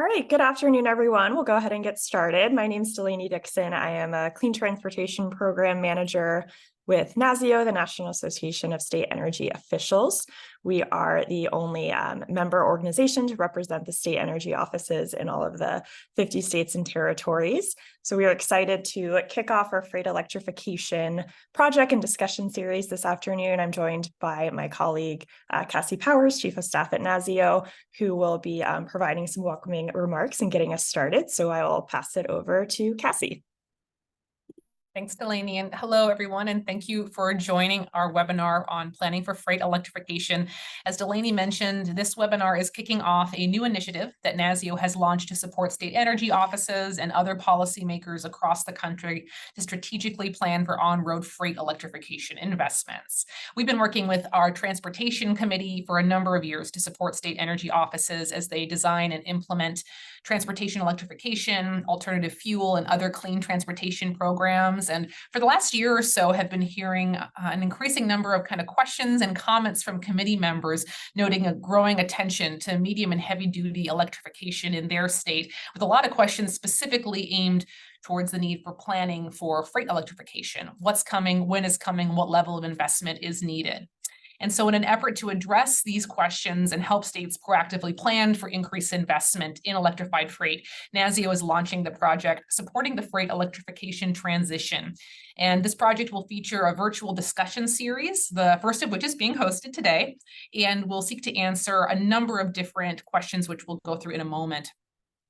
All right, good afternoon, everyone. We'll go ahead and get started. My name is Delaney Dixon. I am a Clean Transportation Program Manager with NASEO, the National Association of State Energy Officials. We are the only member organization to represent the state energy offices in all of the 50 states and territories. So we are excited to kick off our freight electrification project and discussion series this afternoon. I'm joined by my colleague, Cassie Powers, Chief of Staff at NASEO, who will be providing some welcoming remarks and getting us started. So I will pass it over to Cassie. Thanks, Delaney, and hello, everyone, and thank you for joining our webinar on planning for freight electrification. As Delaney mentioned, this webinar is kicking off a new initiative that NASEO has launched to support state energy offices and other policymakers across the country to strategically plan for on-road freight electrification investments. We've been working with our transportation committee for a number of years to support state energy offices as they design and implement transportation electrification, alternative fuel, and other clean transportation programs. And for the last year or so, have been hearing an increasing number of kind of questions and comments from committee members noting a growing attention to medium and heavy duty electrification in their state, with a lot of questions specifically aimed towards the need for planning for freight electrification. What's coming, when is coming, what level of investment is needed. And so in an effort to address these questions and help states proactively plan for increased investment in electrified freight, NASEO is launching the project Supporting the Freight Electrification Transition. And this project will feature a virtual discussion series, the first of which is being hosted today, and will seek to answer a number of different questions, which we'll go through in a moment.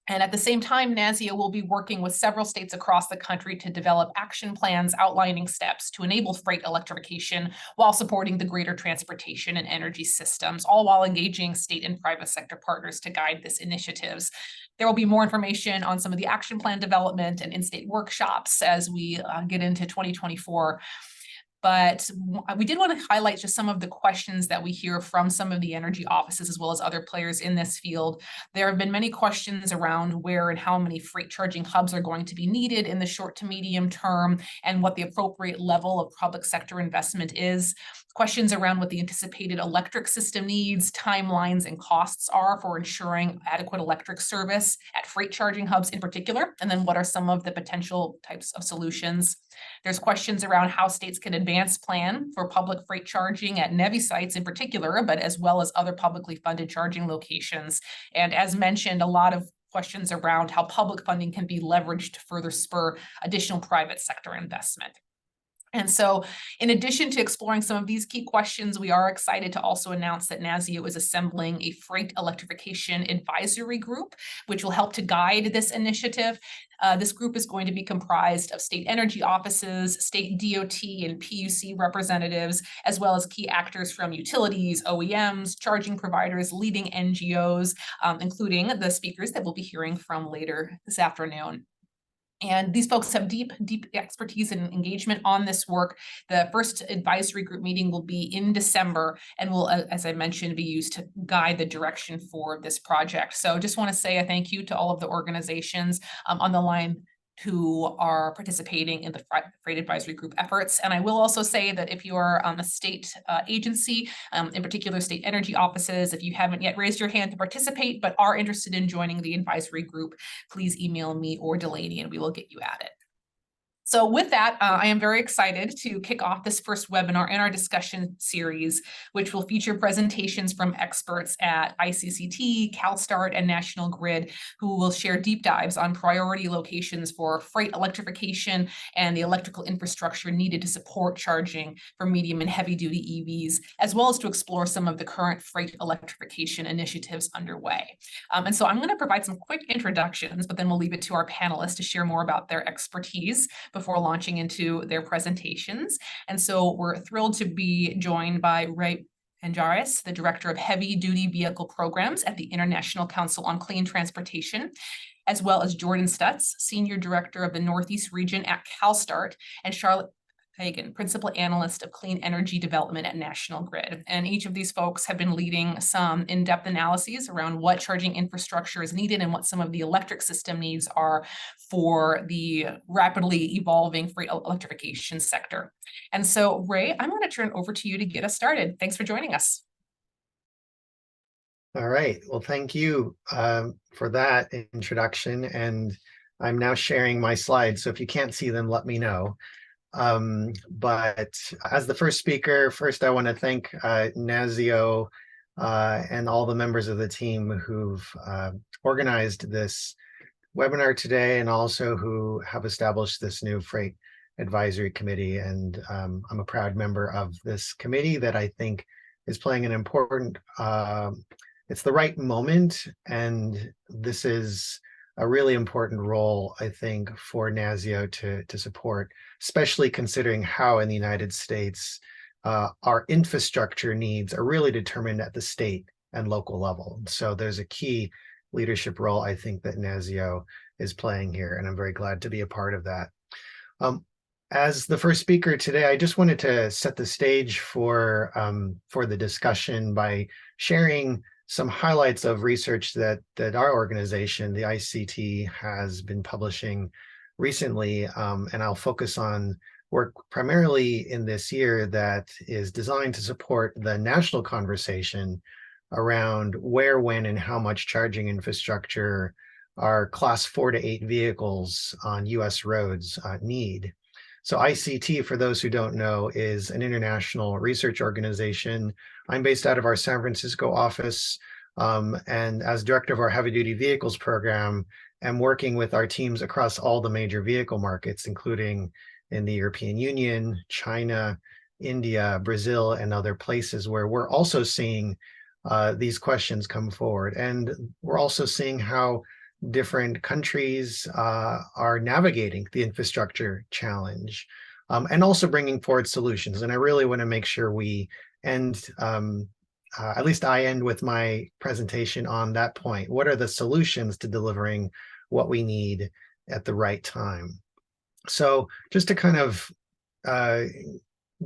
And at the same time, NASEO will be working with several states across the country to develop action plans outlining steps to enable freight electrification while supporting the greater transportation and energy systems, all while engaging state and private sector partners to guide these initiatives. There will be more information on some of the action plan development and in-state workshops as we get into 2024. But we did want to highlight just some of the questions that we hear from some of the energy offices as well as other players in this field. There have been many questions around where and how many freight charging hubs are going to be needed in the short to medium term and what the appropriate level of public sector investment is. Questions around what the anticipated electric system needs, timelines, and costs are for ensuring adequate electric service at freight charging hubs in particular, and then what are some of the potential types of solutions. There's questions around how states can advance plan for public freight charging at NEVI sites in particular, but as well as other publicly funded charging locations. And as mentioned, a lot of questions around how public funding can be leveraged to further spur additional private sector investment. And so in addition to exploring some of these key questions, we are excited to also announce that NASEO is assembling a freight electrification advisory group, which will help to guide this initiative. This group is going to be comprised of state energy offices, state DOT and PUC representatives, as well as key actors from utilities, OEMs, charging providers, leading NGOs, including the speakers that we'll be hearing from later this afternoon. And these folks have deep expertise and engagement on this work. The first advisory group meeting will be in December and will, as I mentioned, be used to guide the direction for this project. So just want to say a thank you to all of the organizations on the line who are participating in the freight advisory group efforts. And I will also say that if you are a state agency, in particular state energy offices, if you haven't yet raised your hand to participate but are interested in joining the advisory group, please email me or Delaney and we will get you added. So with that, I am very excited to kick off this first webinar in our discussion series, which will feature presentations from experts at ICCT, CalSTART, and National Grid, who will share deep dives on priority locations for freight electrification and the electrical infrastructure needed to support charging for medium and heavy duty EVs, as well as to explore some of the current freight electrification initiatives underway. And so I'm going to provide some quick introductions, but then we'll leave it to our panelists to share more about their expertise before launching into their presentations. And so we're thrilled to be joined by Ray Panjaris, the Director of Heavy Duty Vehicle Programs at the International Council on Clean Transportation, as well as Jordan Stutz, Senior Director of the Northeast Region at CalSTART, and Charlotte Hagen, Principal Analyst of Clean Energy Development at National Grid. And each of these folks have been leading some in-depth analyses around what charging infrastructure is needed and what some of the electric system needs are for the rapidly evolving freight electrification sector. And so, Ray, I'm going to turn it over to you to get us started. Thanks for joining us. All right. Well, thank you for that introduction. And I'm now sharing my slides. So if you can't see them, let me know. But as the first speaker, first I want to thank NASEO and all the members of the team who've organized this webinar today and also who have established this new Freight Advisory Committee. And I'm a proud member of this committee that I think is playing an important, it's the right moment. And this is a really important role, I think, for NASEO to support, especially considering how in the United States our infrastructure needs are really determined at the state and local level. So there's a key leadership role, I think, that NASEO is playing here, and I'm very glad to be a part of that. As the first speaker today, I just wanted to set the stage for the discussion by sharing some highlights of research that our organization, the ICT, has been publishing recently, and I'll focus on work primarily in this year that is designed to support the national conversation around where, when, and how much charging infrastructure our class 4 to 8 vehicles on US roads need. So ICT, for those who don't know, is an international research organization. I'm based out of our San Francisco office, and as director of our heavy duty vehicles program, I'm working with our teams across all the major vehicle markets, including in the European Union, China, India, Brazil, and other places where we're also seeing these questions come forward. And we're also seeing how different countries are navigating the infrastructure challenge and also bringing forward solutions. And I really want to make sure we end, at least I end with my presentation on that point. What are the solutions to delivering what we need at the right time? So just to kind of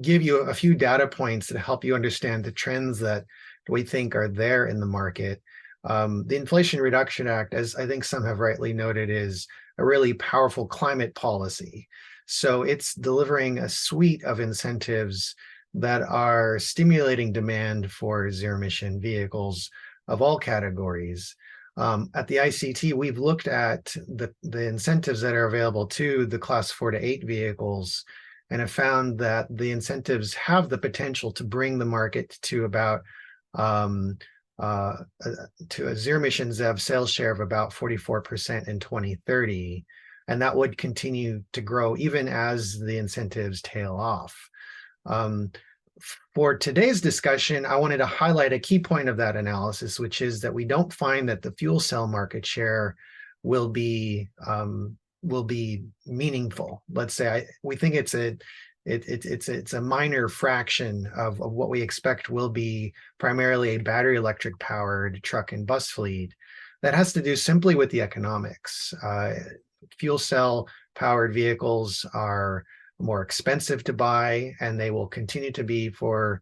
give you a few data points to help you understand the trends that we think are there in the market. The Inflation Reduction Act, as I think some have rightly noted, is a really powerful climate policy. So it's delivering a suite of incentives that are stimulating demand for zero-emission vehicles of all categories. At the ICT, we've looked at the incentives that are available to the class 4 to 8 vehicles and have found that the incentives have the potential to bring the market to about to a zero emission ZEV sales share of about 44% in 2030. And that would continue to grow even as the incentives tail off. For today's discussion, I wanted to highlight a key point of that analysis, which is that we don't find that the fuel cell market share will be meaningful. Let's say we think it's a minor fraction of what we expect will be primarily a battery electric powered truck and bus fleet. That has to do simply with the economics. Fuel cell powered vehicles are more expensive to buy, and they will continue to be for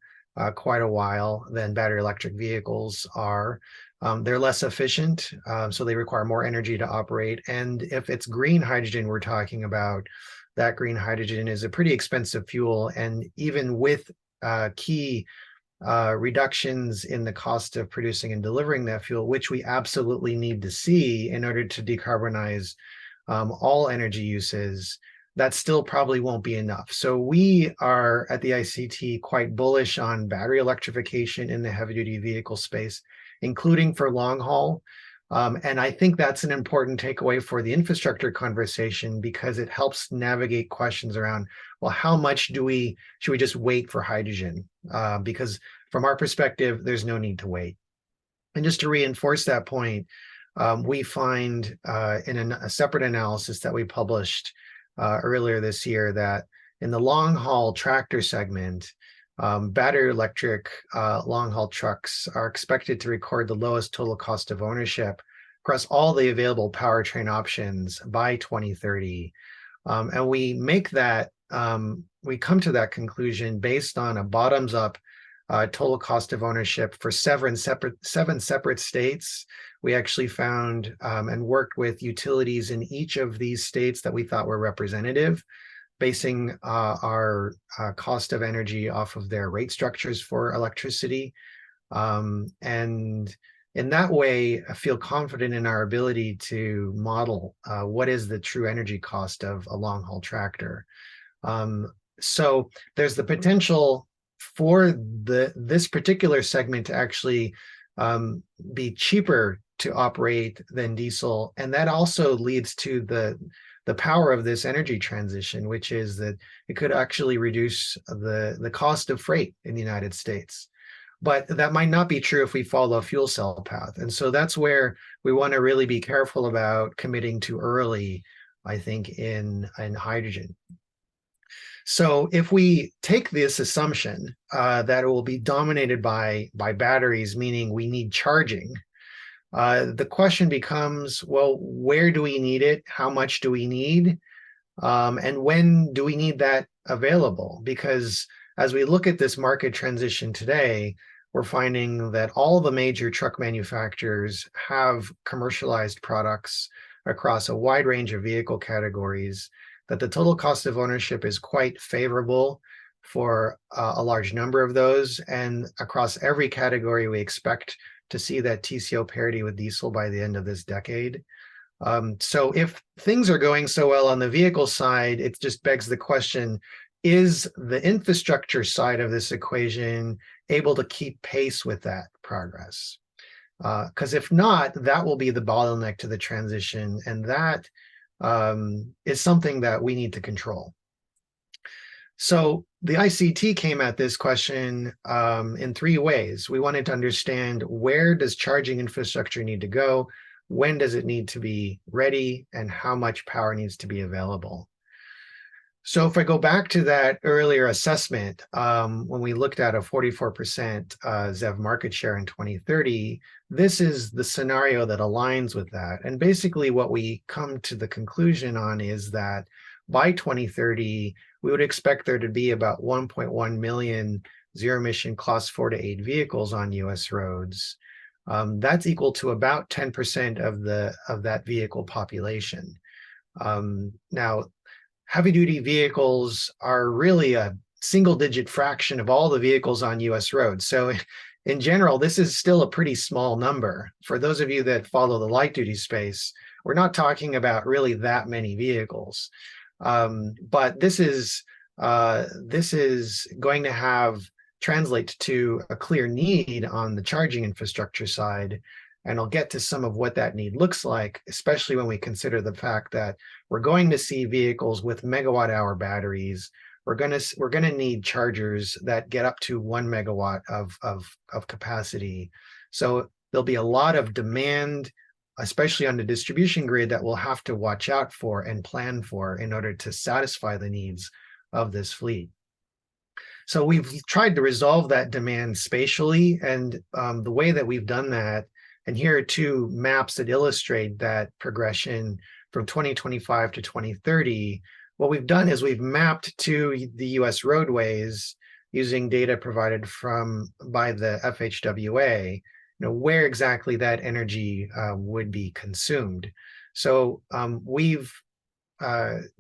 quite a while than battery electric vehicles are. They're less efficient, so they require more energy to operate. And if it's green hydrogen we're talking about, that green hydrogen is a pretty expensive fuel. And even with key reductions in the cost of producing and delivering that fuel, which we absolutely need to see in order to decarbonize all energy uses, that still probably won't be enough. So we are at the ICT quite bullish on battery electrification in the heavy duty vehicle space, including for long haul. And I think that's an important takeaway for the infrastructure conversation, because it helps navigate questions around, well, how much should we just wait for hydrogen? Because from our perspective, there's no need to wait. And just to reinforce that point, we find in a separate analysis that we published earlier this year that in the long haul tractor segment, battery electric long haul trucks are expected to record the lowest total cost of ownership across all the available powertrain options by 2030. And we make that, we come to that conclusion based on a bottoms up total cost of ownership for seven separate states. We actually found and worked with utilities in each of these states that we thought were representative, basing our cost of energy off of their rate structures for electricity. And in that way, I feel confident in our ability to model what is the true energy cost of a long haul tractor. So there's the potential for this particular segment to actually be cheaper to operate than diesel. And that also leads to the power of this energy transition, which is that it could actually reduce the cost of freight in the United States. But that might not be true if we follow a fuel cell path. And so that's where we want to really be careful about committing too early, I think, in hydrogen. So if we take this assumption that it will be dominated by batteries, meaning we need charging, the question becomes, well, where do we need it? How much do we need? And when do we need that available? Because as we look at this market transition today, we're finding that all the major truck manufacturers have commercialized products across a wide range of vehicle categories, that the total cost of ownership is quite favorable for a large number of those. And across every category, we expect to see that TCO parity with diesel by the end of this decade. So if things are going so well on the vehicle side, it just begs the question, is the infrastructure side of this equation able to keep pace with that progress? Because if not, that will be the bottleneck to the transition, and that is something that we need to control. So the ICT came at this question in three ways. We wanted to understand, where does charging infrastructure need to go? When does it need to be ready? And how much power needs to be available? So if I go back to that earlier assessment, when we looked at a 44% ZEV market share in 2030, this is the scenario that aligns with that. And basically what we come to the conclusion on is that by 2030, we would expect there to be about 1.1 million zero-emission Class 4 to 8 vehicles on US roads. That's equal to about 10% of that vehicle population. Now, heavy-duty vehicles are really a single-digit fraction of all the vehicles on US roads. So in general, this is still a pretty small number. For those of you that follow the light-duty space, we're not talking about really that many vehicles. But this is going to translate to a clear need on the charging infrastructure side. And I'll get to some of what that need looks like, especially when we consider the fact that we're going to see vehicles with megawatt-hour batteries. We're going to need chargers that get up to 1 megawatt of capacity. So there'll be a lot of demand, especially on the distribution grid, that we'll have to watch out for and plan for in order to satisfy the needs of this fleet. So we've tried to resolve that demand spatially, and the way that we've done that, and here are two maps that illustrate that progression from 2025 to 2030. What we've done is we've mapped to the US roadways using data provided by the FHWA, where exactly that energy would be consumed. So we've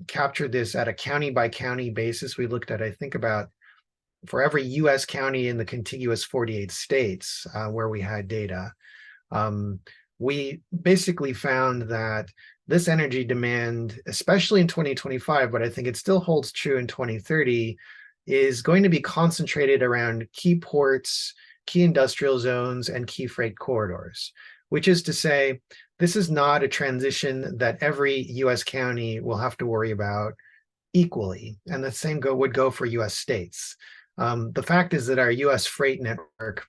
captured this at a county by county basis. We looked at, I think, about for every US county in the contiguous 48 states where we had data. We basically found that this energy demand, especially in 2025, but I think it still holds true in 2030, is going to be concentrated around key ports, key industrial zones, and key freight corridors, which is to say, this is not a transition that every US county will have to worry about equally. And the same would go for US states. The fact is that our US freight network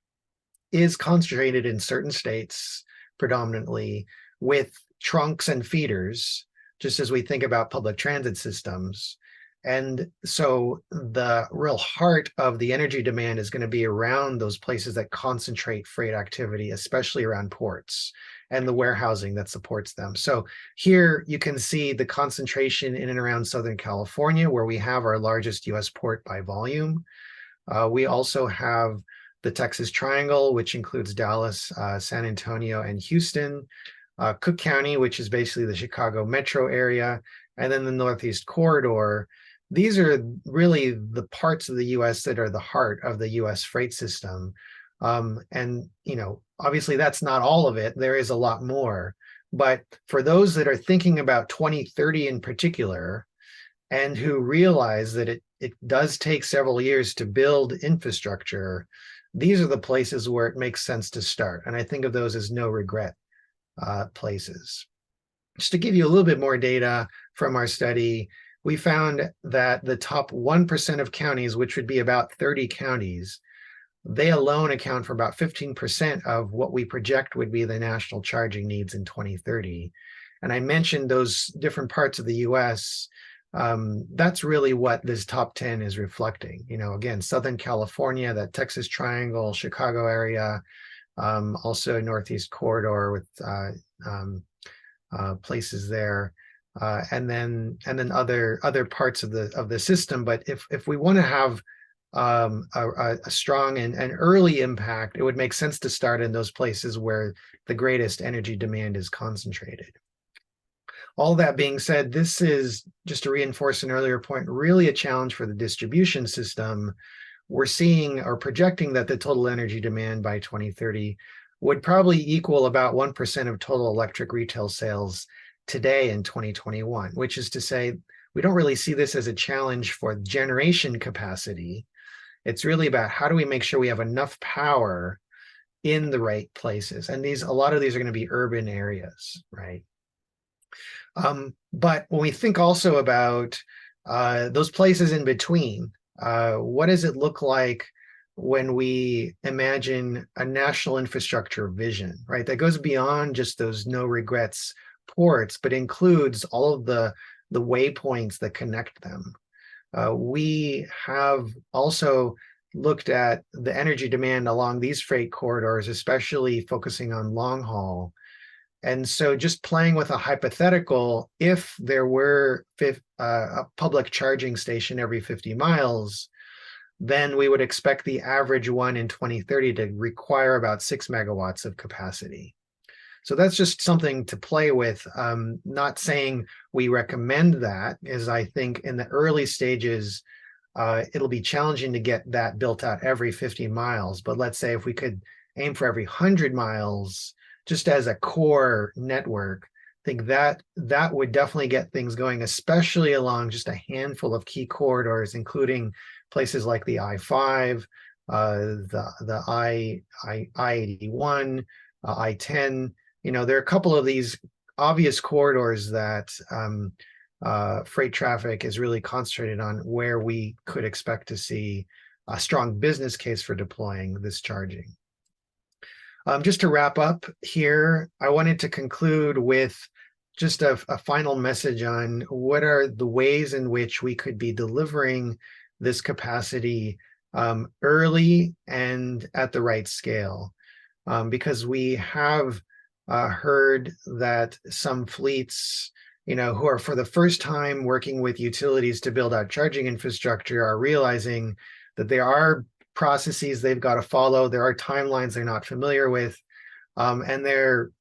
is concentrated in certain states predominantly with trunks and feeders, just as we think about public transit systems. And so the real heart of the energy demand is going to be around those places that concentrate freight activity, especially around ports and the warehousing that supports them. So here you can see the concentration in and around Southern California, where we have our largest US port by volume. We also have the Texas Triangle, which includes Dallas, San Antonio, and Houston, Cook County, which is basically the Chicago metro area, and then the Northeast Corridor. These are really the parts of the US that are the heart of the US freight system. And, obviously that's not all of it. There is a lot more. But for those that are thinking about 2030 in particular, and who realize that it does take several years to build infrastructure, these are the places where it makes sense to start. And I think of those as no regret places. Just to give you a little bit more data from our study, we found that the top 1% of counties, which would be about 30 counties, they alone account for about 15% of what we project would be the national charging needs in 2030. And I mentioned those different parts of the US. That's really what this top 10 is reflecting. Again, Southern California, that Texas Triangle, Chicago area, also Northeast Corridor with places there, and then other parts of the system. But if we want to have a strong and early impact, it would make sense to start in those places where the greatest energy demand is concentrated. All that being said, this is, just to reinforce an earlier point, really a challenge for the distribution system. We're seeing or projecting that the total energy demand by 2030 would probably equal about 1% of total electric retail sales today in 2021, which is to say, we don't really see this as a challenge for generation capacity. It's really about how do we make sure we have enough power in the right places. And a lot of these are going to be urban areas, right? But when we think also about those places in between, what does it look like when we imagine a national infrastructure vision, right? That goes beyond just those no regrets ports, but includes all of the waypoints that connect them. We have also looked at the energy demand along these freight corridors, especially focusing on long haul. And so just playing with a hypothetical, if there were a public charging station every 50 miles, then we would expect the average one in 2030 to require about 6 megawatts of capacity. So that's just something to play with. Not saying we recommend that, as I think in the early stages, it'll be challenging to get that built out every 50 miles. But let's say if we could aim for every 100 miles, just as a core network, I think that would definitely get things going, especially along just a handful of key corridors, including places like the I-5, the I-81, I-10. There are a couple of these obvious corridors that freight traffic is really concentrated on, where we could expect to see a strong business case for deploying this charging. Just to wrap up here, I wanted to conclude with just a final message on what are the ways in which we could be delivering this capacity early and at the right scale. Because we have heard that some fleets, who are for the first time working with utilities to build out charging infrastructure, are realizing that there are processes they've got to follow. There are timelines they're not familiar with, and they're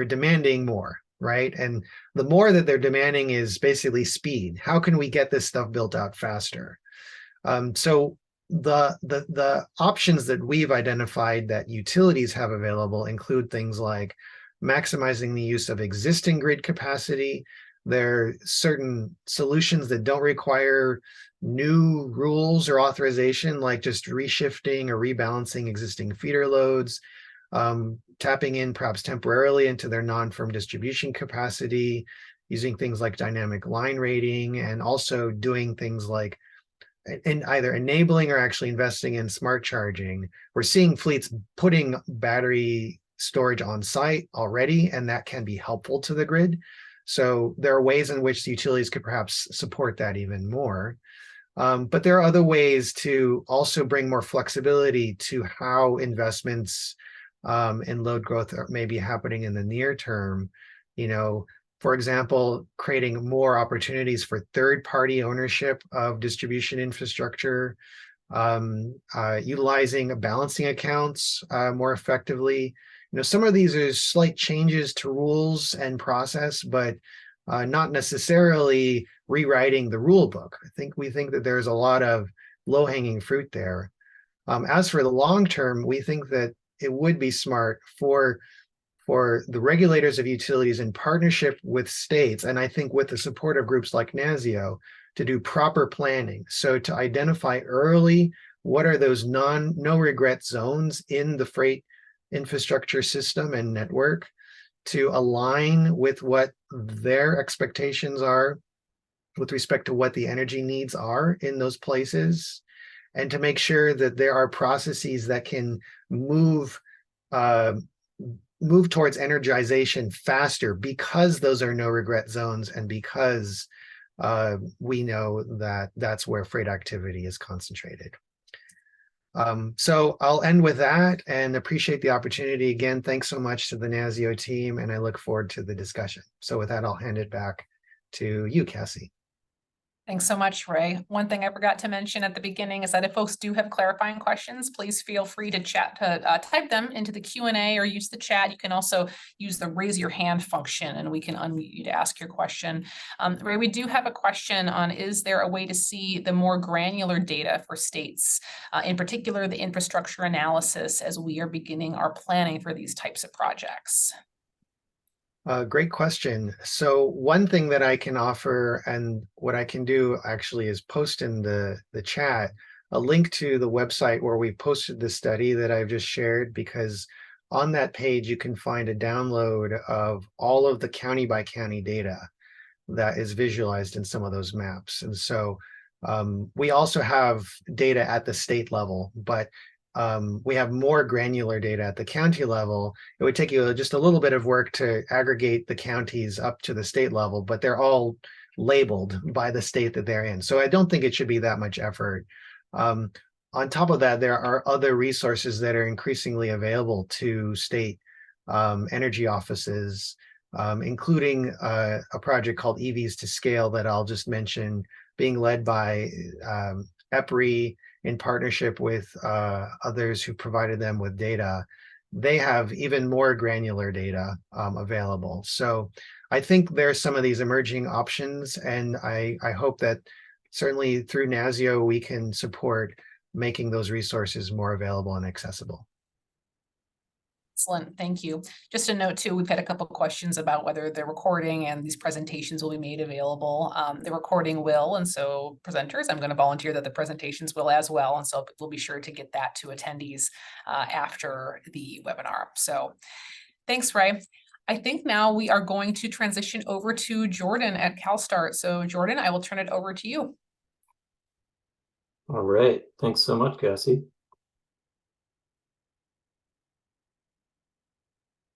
demanding more, right? And the more that they're demanding is basically speed. How can we get this stuff built out faster? So the options that we've identified that utilities have available include things like maximizing the use of existing grid capacity. There are certain solutions that don't require new rules or authorization, like just reshifting or rebalancing existing feeder loads, tapping in perhaps temporarily into their non-firm distribution capacity, using things like dynamic line rating, and also doing things like either enabling or actually investing in smart charging. We're seeing fleets putting battery storage on site already, and that can be helpful to the grid. So there are ways in which the utilities could perhaps support that even more. But there are other ways to also bring more flexibility to how investments in load growth may be happening in the near term. For example, creating more opportunities for third-party ownership of distribution infrastructure, utilizing balancing accounts more effectively. Some of these are slight changes to rules and process, but not necessarily rewriting the rule book. We think that there's a lot of low-hanging fruit there. As for the long term, we think that it would be smart for the regulators of utilities in partnership with states, and I think with the support of groups like NASEO, to do proper planning. So to identify early what are those no regret zones in the freight infrastructure system and network, to align with what their expectations are with respect to what the energy needs are in those places, and to make sure that there are processes that can move towards energization faster, because those are no regret zones and because we know that that's where freight activity is concentrated. So I'll end with that and appreciate the opportunity. Again, thanks so much to the NASEO team, and I look forward to the discussion. So with that, I'll hand it back to you, Cassie. Thanks so much, Ray. One thing I forgot to mention at the beginning is that if folks do have clarifying questions, please feel free to type them into the Q&A or use the chat. You can also use the raise your hand function and we can unmute you to ask your question. Ray, we do have a question on, is there a way to see the more granular data for states, in particular the infrastructure analysis, as we are beginning our planning for these types of projects? Great question. So one thing that I can offer, and what I can do actually, is post in the chat a link to the website where we posted the study that I've just shared, because on that page you can find a download of all of the county by county data that is visualized in some of those maps. And so we also have data at the state level, but we have more granular data at the county level. It would take you just a little bit of work to aggregate the counties up to the state level, but they're all labeled by the state that they're in. So I don't think it should be that much effort. On top of that, there are other resources that are increasingly available to state energy offices, including a project called EVs to Scale that I'll just mention, being led by EPRI, in partnership with others who provided them with data. They have even more granular data available. So I think there's some of these emerging options, and I hope that certainly through NASEO we can support making those resources more available and accessible. Excellent, thank you. Just a note too, we've had a couple of questions about whether the recording and these presentations will be made available. The recording will, and so presenters, I'm going to volunteer that the presentations will as well. And so we'll be sure to get that to attendees after the webinar. So thanks, Ray. I think now we are going to transition over to Jordan at CalSTART. So Jordan, I will turn it over to you. All right, thanks so much, Cassie.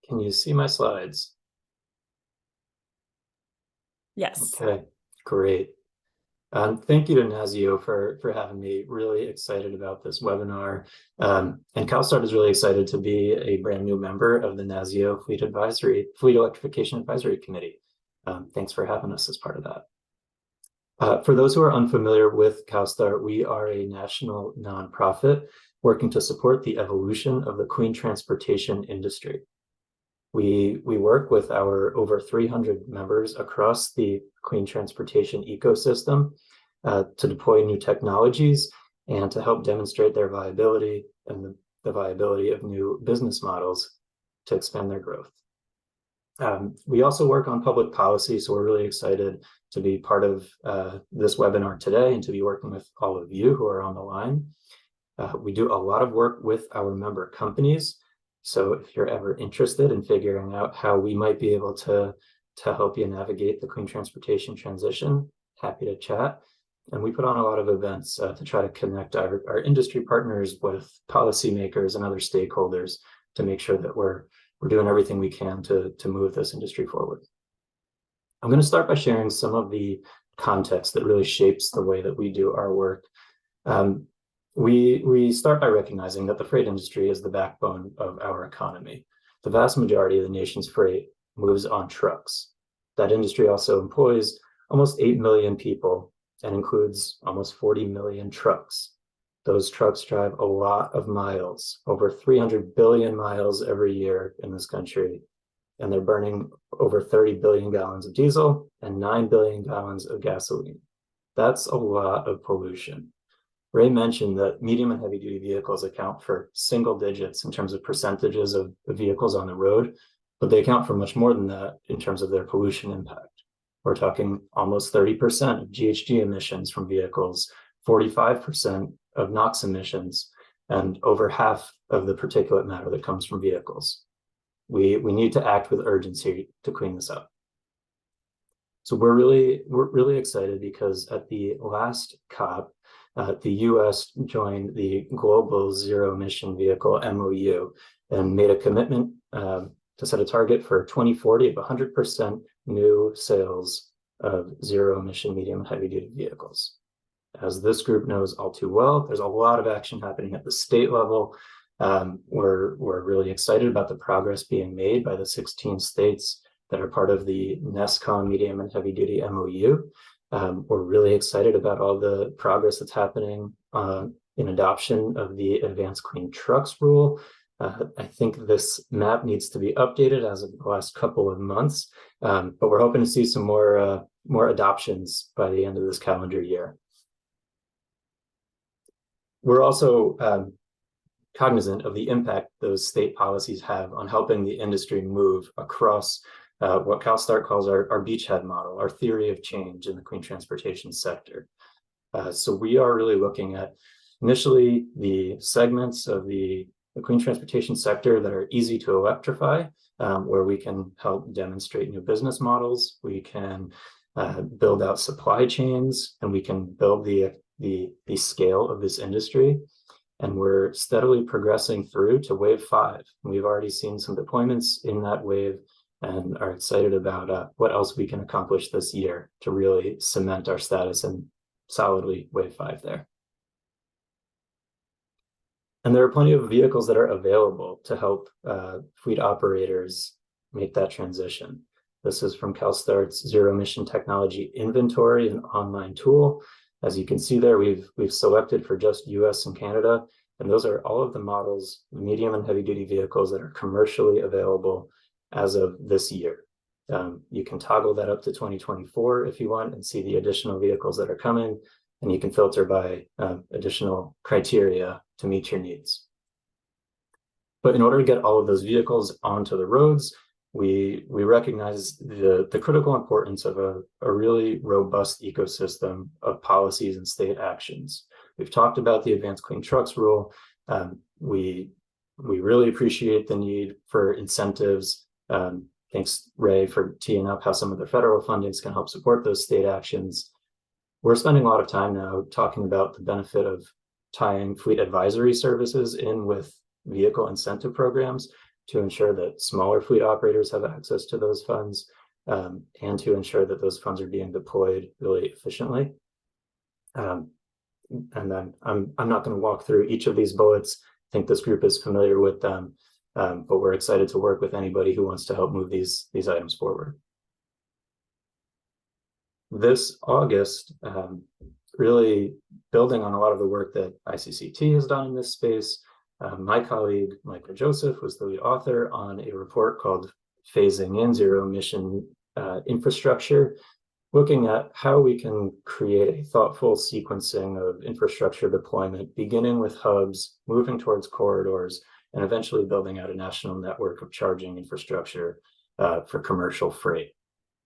Can you see my slides? Yes. Okay, great. Thank you to NASEO for having me. Really excited about this webinar. And CalSTART is really excited to be a brand new member of the NASEO Fleet Electrification Advisory Committee. Thanks for having us as part of that. For those who are unfamiliar with CalSTART, we are a national nonprofit working to support the evolution of the clean transportation industry. We work with our over 300 members across the clean transportation ecosystem to deploy new technologies and to help demonstrate their viability and the viability of new business models to expand their growth. We also work on public policy, so we're really excited to be part of this webinar today and to be working with all of you who are on the line. We do a lot of work with our member companies. So if you're ever interested in figuring out how we might be able to help you navigate the clean transportation transition, happy to chat. And we put on a lot of events to try to connect our industry partners with policymakers and other stakeholders to make sure that we're doing everything we can to move this industry forward. I'm going to start by sharing some of the context that really shapes the way that we do our work. We start by recognizing that the freight industry is the backbone of our economy. The vast majority of the nation's freight moves on trucks. That industry also employs almost 8 million people and includes almost 40 million trucks. Those trucks drive a lot of miles, over 300 billion miles every year in this country, and they're burning over 30 billion gallons of diesel and 9 billion gallons of gasoline. That's a lot of pollution. Ray mentioned that medium and heavy duty vehicles account for single digits in terms of percentages of vehicles on the road, but they account for much more than that in terms of their pollution impact. We're talking almost 30% of GHG emissions from vehicles, 45% of NOx emissions, and over half of the particulate matter that comes from vehicles. We need to act with urgency to clean this up. So we're really excited because at the last COP, the US joined the Global Zero Emission Vehicle MOU and made a commitment to set a target for 2040 of 100% new sales of zero emission medium and heavy duty vehicles. As this group knows all too well, there's a lot of action happening at the state level. We're really excited about the progress being made by the 16 states that are part of the NESCON medium and heavy duty MOU. We're really excited about all the progress that's happening in adoption of the Advanced Clean Trucks rule. I think this map needs to be updated as of the last couple of months, but we're hoping to see some more adoptions by the end of this calendar year. We're also cognizant of the impact those state policies have on helping the industry move across what CalSTART calls our beachhead model, our theory of change in the clean transportation sector. So we are really looking at initially the segments of the clean transportation sector that are easy to electrify, where we can help demonstrate new business models, we can build out supply chains, and we can build the scale of this industry. And we're steadily progressing through to wave 5. We've already seen some deployments in that wave and are excited about what else we can accomplish this year to really cement our status in solidly wave 5 there. And there are plenty of vehicles that are available to help fleet operators make that transition. This is from CalSTART's Zero Emission Technology Inventory, an online tool. As you can see there, we've selected for just US and Canada, and those are all of the models, medium and heavy duty vehicles that are commercially available as of this year. You can toggle that up to 2024 if you want and see the additional vehicles that are coming, and you can filter by additional criteria to meet your needs. But in order to get all of those vehicles onto the roads, we recognize the critical importance of a really robust ecosystem of policies and state actions. We've talked about the Advanced Clean Trucks rule. We really appreciate the need for incentives. Thanks, Ray, for teeing up how some of the federal fundings can help support those state actions. We're spending a lot of time now talking about the benefit of tying fleet advisory services in with vehicle incentive programs to ensure that smaller fleet operators have access to those funds, and to ensure that those funds are being deployed really efficiently. And then I'm not going to walk through each of these bullets. I think this group is familiar with them, but we're excited to work with anybody who wants to help move these items forward. This August, really building on a lot of the work that ICCT has done in this space, my colleague, Michael Joseph, was the lead author on a report called Phasing in Zero Emission Infrastructure, looking at how we can create a thoughtful sequencing of infrastructure deployment, beginning with hubs, moving towards corridors, and eventually building out a national network of charging infrastructure for commercial freight.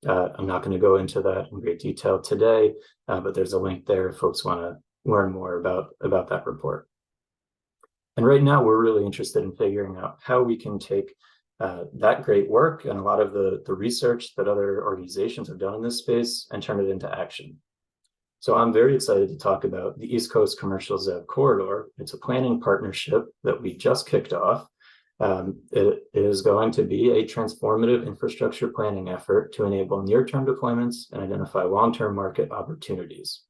I'm not going to go into that in great detail today, but there's a link there if folks want to learn more about that report. And right now, we're really interested in figuring out how we can take that great work and a lot of the research that other organizations have done in this space and turn it into action. So I'm very excited to talk about the East Coast Commercial ZEV Corridor. It's a planning partnership that we just kicked off. It is going to be a transformative infrastructure planning effort to enable near-term deployments and identify long-term market opportunities.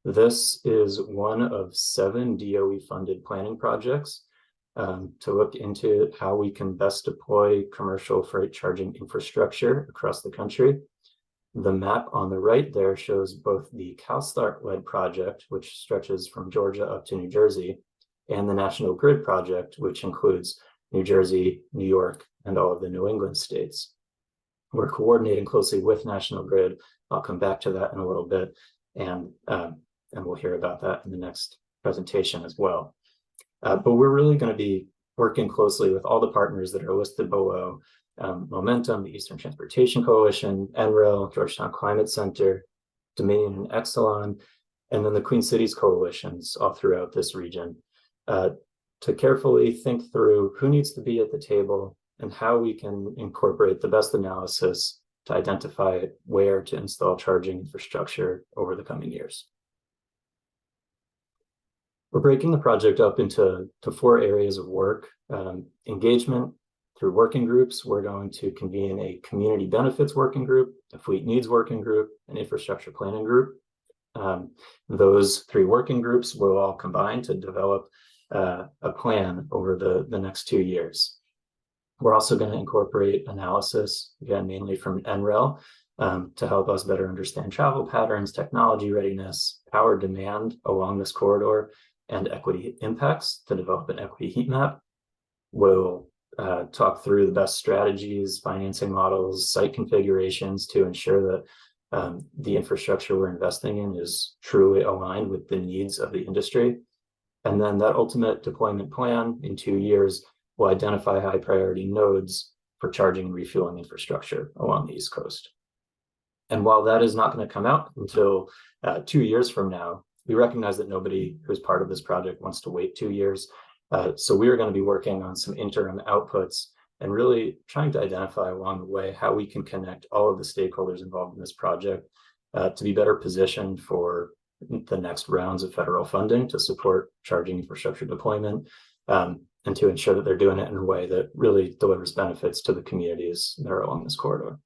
This is one of 7 DOE-funded planning projects to look into how we can best deploy commercial freight charging infrastructure across the country. The map on the right there shows both the CalSTART-led project, which stretches from Georgia up to New Jersey, and the National Grid project, which includes New Jersey, New York, and all of the New England states. We're coordinating closely with National Grid. I'll come back to that in a little bit, and we'll hear about that in the next presentation as well. But we're really going to be working closely with all the partners that are listed below: Momentum, the Eastern Transportation Coalition, NREL, Georgetown Climate Center, Dominion and Exelon, and then the Queen Cities coalitions all throughout this region, to carefully think through who needs to be at the table and how we can incorporate the best analysis to identify where to install charging infrastructure over the coming years. We're breaking the project up into 4 areas of work: engagement through working groups. We're going to convene a community benefits working group, a fleet needs working group, an infrastructure planning group. Those 3 working groups will all combine to develop a plan over the next 2 years. We're also going to incorporate analysis, again, mainly from NREL, to help us better understand travel patterns, technology readiness, power demand along this corridor, and equity impacts to develop an equity heat map. We'll talk through the best strategies, financing models, site configurations to ensure that the infrastructure we're investing in is truly aligned with the needs of the industry. And then that ultimate deployment plan in 2 years will identify high priority nodes for charging and refueling infrastructure along the East Coast. And while that is not going to come out until 2 years from now, we recognize that nobody who's part of this project wants to wait 2 years. So we are going to be working on some interim outputs and really trying to identify along the way how we can connect all of the stakeholders involved in this project to be better positioned for the next rounds of federal funding to support charging infrastructure deployment, and to ensure that they're doing it in a way that really delivers benefits to the communities that are along this corridor.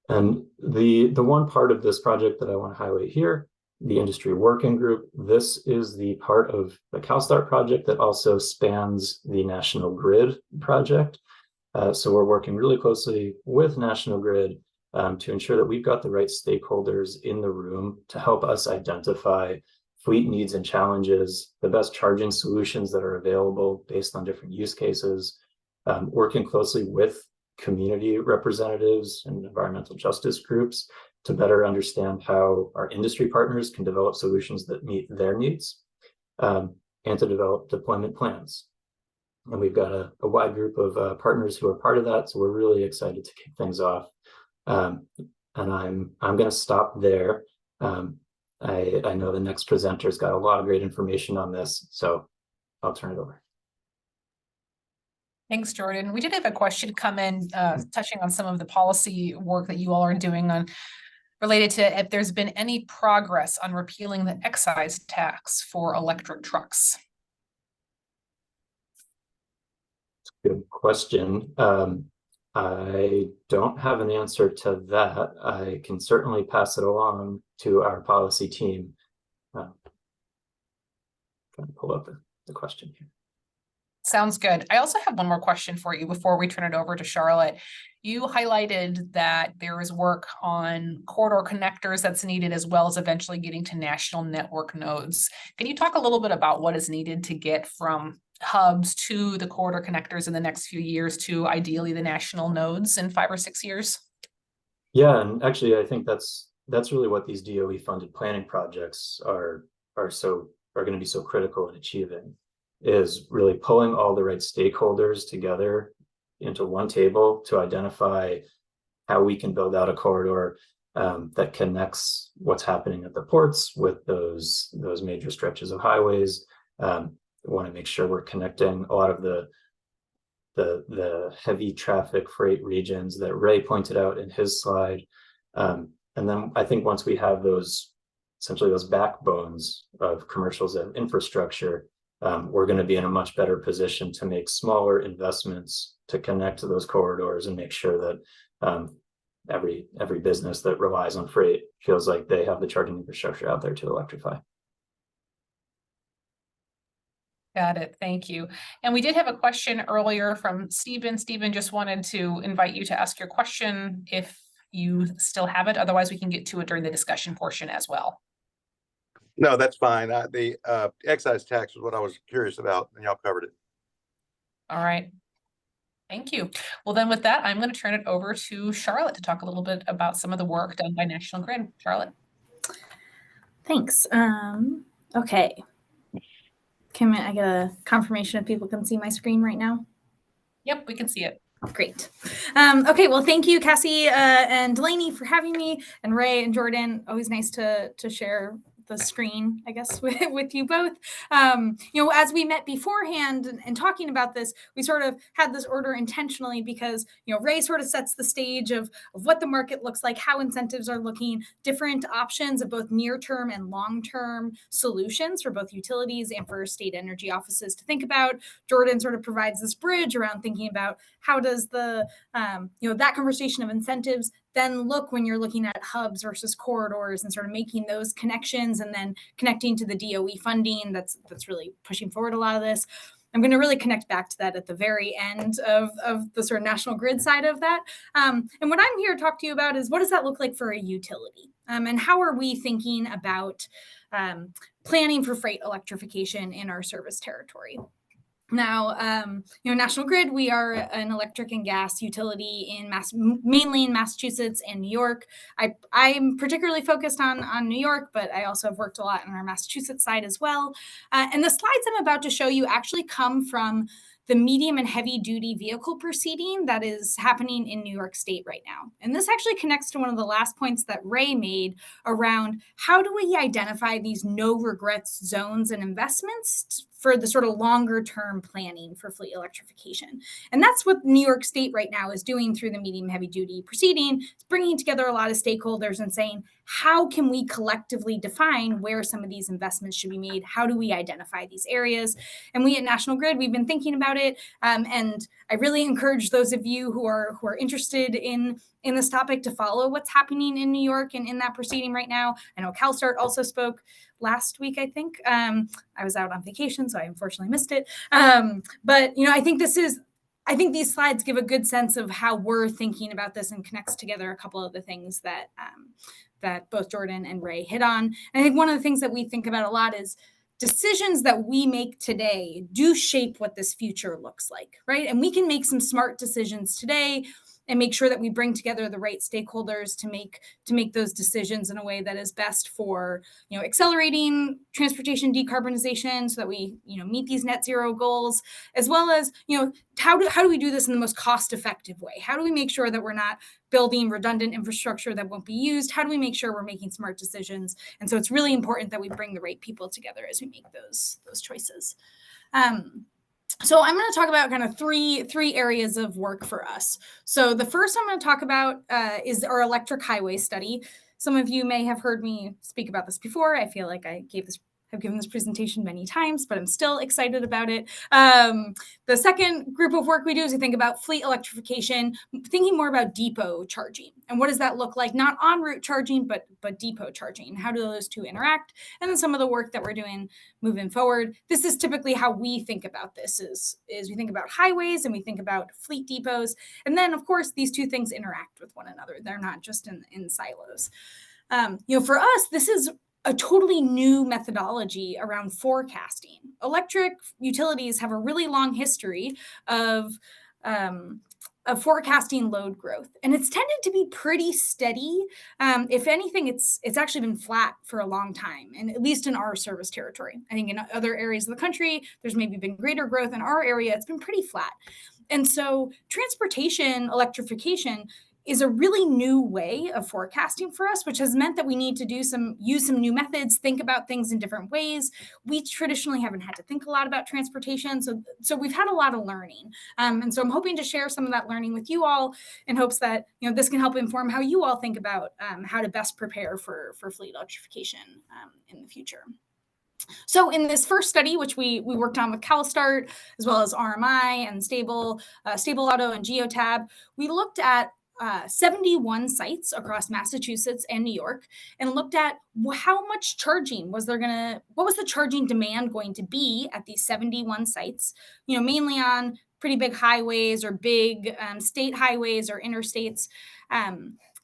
And the one part of this project that I want to highlight here, the industry working group, this is the part of the CalSTART project that also spans the National Grid project. So we're working really closely with National Grid to ensure that we've got the right stakeholders in the room to help us identify fleet needs and challenges, the best charging solutions that are available based on different use cases, working closely with community representatives and environmental justice groups to better understand how our industry partners can develop solutions that meet their needs, and to develop deployment plans. And we've got a wide group of partners who are part of that, so we're really excited to kick things off. And I'm going to stop there. I know the next presenter's got a lot of great information on this, so I'll turn it over. Thanks, Jordan. We did have a question come in touching on some of the policy work that you all are doing on related to if there's been any progress on repealing the excise tax for electric trucks. Good question. I don't have an answer to that. I can certainly pass it along to our policy team. Trying to pull up the question here. Sounds good. I also have one more question for you before we turn it over to Charlotte. You highlighted that there is work on corridor connectors that's needed, as well as eventually getting to national network nodes. Can you talk a little bit about what is needed to get from hubs to the corridor connectors in the next few years to ideally the national nodes in 5 or 6 years? Yeah, and actually I think that's really what these DOE funded planning projects are going to be so critical in achieving, is really pulling all the right stakeholders together into one table to identify how we can build out a corridor that connects what's happening at the ports with those major stretches of highways. We want to make sure we're connecting a lot of the heavy traffic freight regions that Ray pointed out in his slide. And then I think once we have essentially those backbones of commercials and infrastructure, we're going to be in a much better position to make smaller investments to connect to those corridors and make sure that every business that relies on freight feels like they have the charging infrastructure out there to electrify. Got it. Thank you. And we did have a question earlier from Stephen. Stephen, just wanted to invite you to ask your question if you still have it. Otherwise, we can get to it during the discussion portion as well. No, that's fine. The excise tax was what I was curious about, and y'all covered it. All right. Thank you. Well, then with that, I'm going to turn it over to Charlotte to talk a little bit about some of the work done by National Grid. Charlotte. Thanks. Okay. Can I get a confirmation if people can see my screen right now? Yep, we can see it. Great. Okay, well, thank you, Cassie and Delaney, for having me, and Ray and Jordan. Always nice to share the screen, I guess, with you both. As we met beforehand and talking about this, we sort of had this order intentionally because, Ray sort of sets the stage of what the market looks like, how incentives are looking, different options of both near-term and long-term solutions for both utilities and for state energy offices to think about. Jordan sort of provides this bridge around thinking about how does the, that conversation of incentives then look when you're looking at hubs versus corridors and sort of making those connections and then connecting to the DOE funding that's really pushing forward a lot of this. I'm going to really connect back to that at the very end of the sort of national grid side of that. And what I'm here to talk to you about is what does that look like for a utility? And how are we thinking about planning for freight electrification in our service territory? Now, National Grid, we are an electric and gas utility mainly in Massachusetts and New York. I'm particularly focused on New York, but I also have worked a lot on our Massachusetts side as well. And the slides I'm about to show you actually come from the medium and heavy duty vehicle proceeding that is happening in New York State right now. And this actually connects to one of the last points that Ray made around how do we identify these no regrets zones and investments for the sort of longer term planning for fleet electrification. And that's what New York State right now is doing through the medium heavy duty proceeding. It's bringing together a lot of stakeholders and saying, how can we collectively define where some of these investments should be made? How do we identify these areas? And we at National Grid, we've been thinking about it. And I really encourage those of you who are interested in this topic to follow what's happening in New York and in that proceeding right now. I know CalSTART also spoke last week, I think. I was out on vacation, so I unfortunately missed it. But I think these slides give a good sense of how we're thinking about this and connects together a couple of the things that both Jordan and Ray hit on. And I think one of the things that we think about a lot is decisions that we make today do shape what this future looks like, right? And we can make some smart decisions today and make sure that we bring together the right stakeholders to make those decisions in a way that is best for accelerating transportation decarbonization so that we meet these net zero goals, as well as how do we do this in the most cost effective way? How do we make sure that we're not building redundant infrastructure that won't be used? How do we make sure we're making smart decisions? And so it's really important that we bring the right people together as we make those choices. So I'm going to talk about kind of three areas of work for us. So the first I'm going to talk about is our electric highway study. Some of you may have heard me speak about this before. I feel like I have given this presentation many times, but I'm still excited about it. The second group of work we do is we think about fleet electrification, thinking more about depot charging. And what does that look like? Not en route charging, but depot charging. How do those two interact? And then some of the work that we're doing moving forward. This is typically how we think about this is we think about highways and we think about fleet depots. And then, of course, these two things interact with one another. They're not just in silos. For us, this is a totally new methodology around forecasting. Electric utilities have a really long history of forecasting load growth, and it's tended to be pretty steady. If anything, it's actually been flat for a long time, and at least in our service territory. I think in other areas of the country, there's maybe been greater growth. In our area, it's been pretty flat. And so transportation electrification is a really new way of forecasting for us, which has meant that we need to use some new methods, think about things in different ways. We traditionally haven't had to think a lot about transportation, so we've had a lot of learning. And so I'm hoping to share some of that learning with you all in hopes that this can help inform how you all think about how to best prepare for fleet electrification in the future. So in this first study, which we worked on with CalSTART, as well as RMI and Stable Auto and Geotab, we looked at 71 sites across Massachusetts and New York and looked at how much charging what was the charging demand going to be at these 71 sites, mainly on pretty big highways or big state highways or interstates.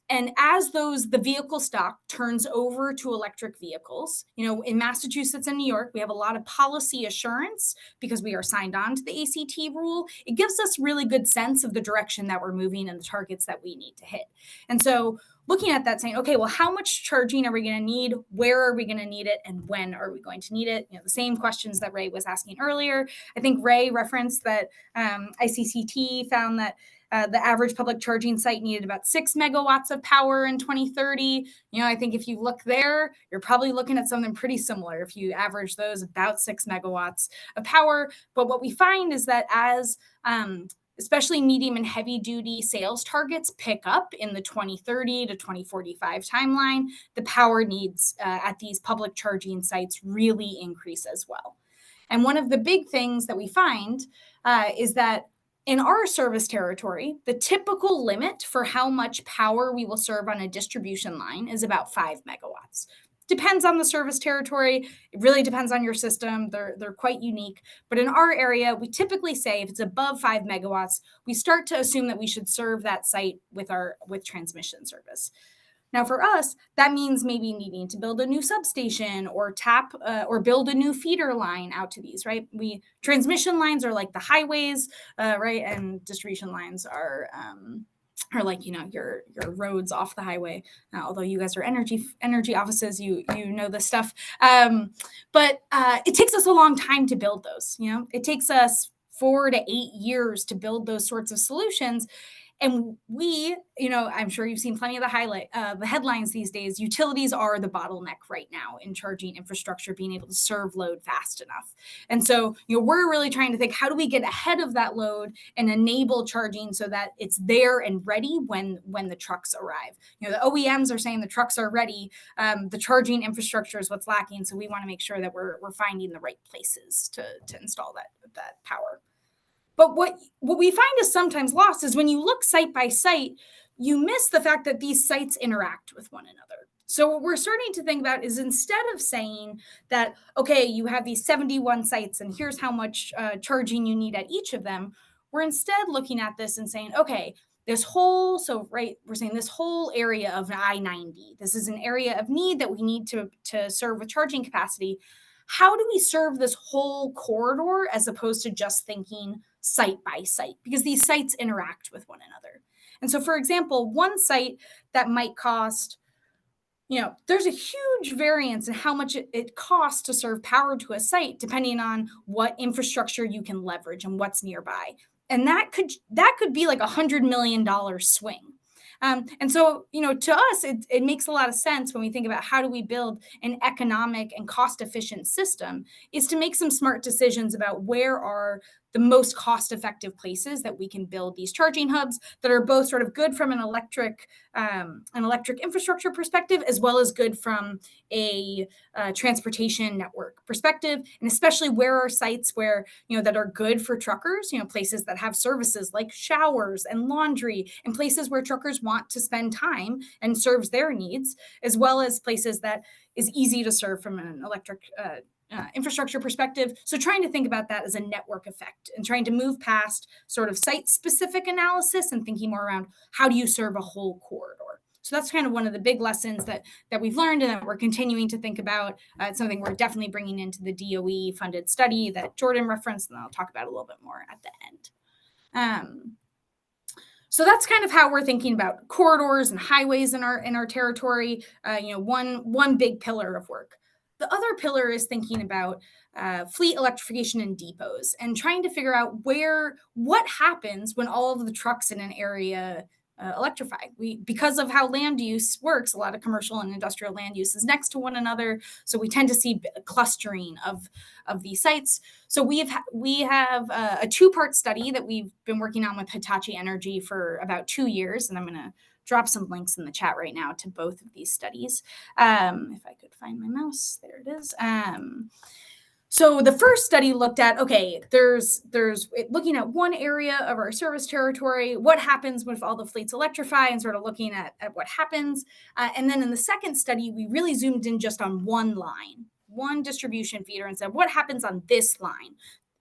And as the vehicle stock turns over to electric vehicles, in Massachusetts and New York, we have a lot of policy assurance because we are signed on to the ACT rule. It gives us really good sense of the direction that we're moving and the targets that we need to hit. And so looking at that saying, okay, well, how much charging are we going to need? Where are we going to need it? And when are we going to need it? The same questions that Ray was asking earlier. I think Ray referenced that ICCT found that the average public charging site needed about 6 megawatts of power in 2030. I think if you look there, you're probably looking at something pretty similar. If you average those, about 6 megawatts of power. But what we find is that as especially medium and heavy duty sales targets pick up in the 2030 to 2045 timeline, the power needs at these public charging sites really increase as well. And one of the big things that we find is that in our service territory, the typical limit for how much power we will serve on a distribution line is about 5 megawatts. Depends on the service territory. It really depends on your system. They're quite unique. But in our area, we typically say if it's above 5 megawatts, we start to assume that we should serve that site with transmission service. Now, for us, that means maybe needing to build a new substation or tap or build a new feeder line out to these, right? Transmission lines are like the highways, right? And distribution lines are like, your roads off the highway. Although you guys are energy offices, you know this stuff. But it takes us a long time to build those. It takes us 4 to 8 years to build those sorts of solutions. And we, I'm sure you've seen plenty of the headlines these days. Utilities are the bottleneck right now in charging infrastructure, being able to serve load fast enough. And so, we're really trying to think, how do we get ahead of that load and enable charging so that it's there and ready when the trucks arrive? The OEMs are saying the trucks are ready. The charging infrastructure is what's lacking. So we want to make sure that we're finding the right places to install that power. But what we find is sometimes lost is when you look site by site, you miss the fact that these sites interact with one another. So what we're starting to think about is, instead of saying that, okay, you have these 71 sites and here's how much charging you need at each of them, we're instead looking at this and saying, okay, we're saying this whole area of I-90, this is an area of need that we need to serve with charging capacity. How do we serve this whole corridor as opposed to just thinking site by site? Because these sites interact with one another. And so, for example, one site that might cost, there's a huge variance in how much it costs to serve power to a site, depending on what infrastructure you can leverage and what's nearby. And that could be like $100 million swing. And so, to us, it makes a lot of sense when we think about how do we build an economic and cost-efficient system, is to make some smart decisions about where are the most cost-effective places that we can build these charging hubs that are both sort of good from an electric infrastructure perspective, as well as good from a transportation network perspective, and especially where are sites where, that are good for truckers, places that have services like showers and laundry, and places where truckers want to spend time and serves their needs, as well as places that is easy to serve from an electric infrastructure perspective. So trying to think about that as a network effect and trying to move past sort of site-specific analysis and thinking more around how do you serve a whole corridor. So that's kind of one of the big lessons that we've learned and that we're continuing to think about. It's something we're definitely bringing into the DOE-funded study that Jordan referenced, and I'll talk about a little bit more at the end. So that's kind of how we're thinking about corridors and highways in our territory. One big pillar of work. The other pillar is thinking about fleet electrification and depots and trying to figure out what happens when all of the trucks in an area electrify. Because of how land use works, a lot of commercial and industrial land use is next to one another. So we tend to see clustering of these sites. So we have a 2-part study that we've been working on with Hitachi Energy for about 2 years. And I'm going to drop some links in the chat right now to both of these studies. If I could find my mouse, there it is. So the first study looked at, okay, there's looking at one area of our service territory, what happens if all the fleets electrify, and sort of looking at what happens. And then in the second study, we really zoomed in just on one line, one distribution feeder, and said, what happens on this line?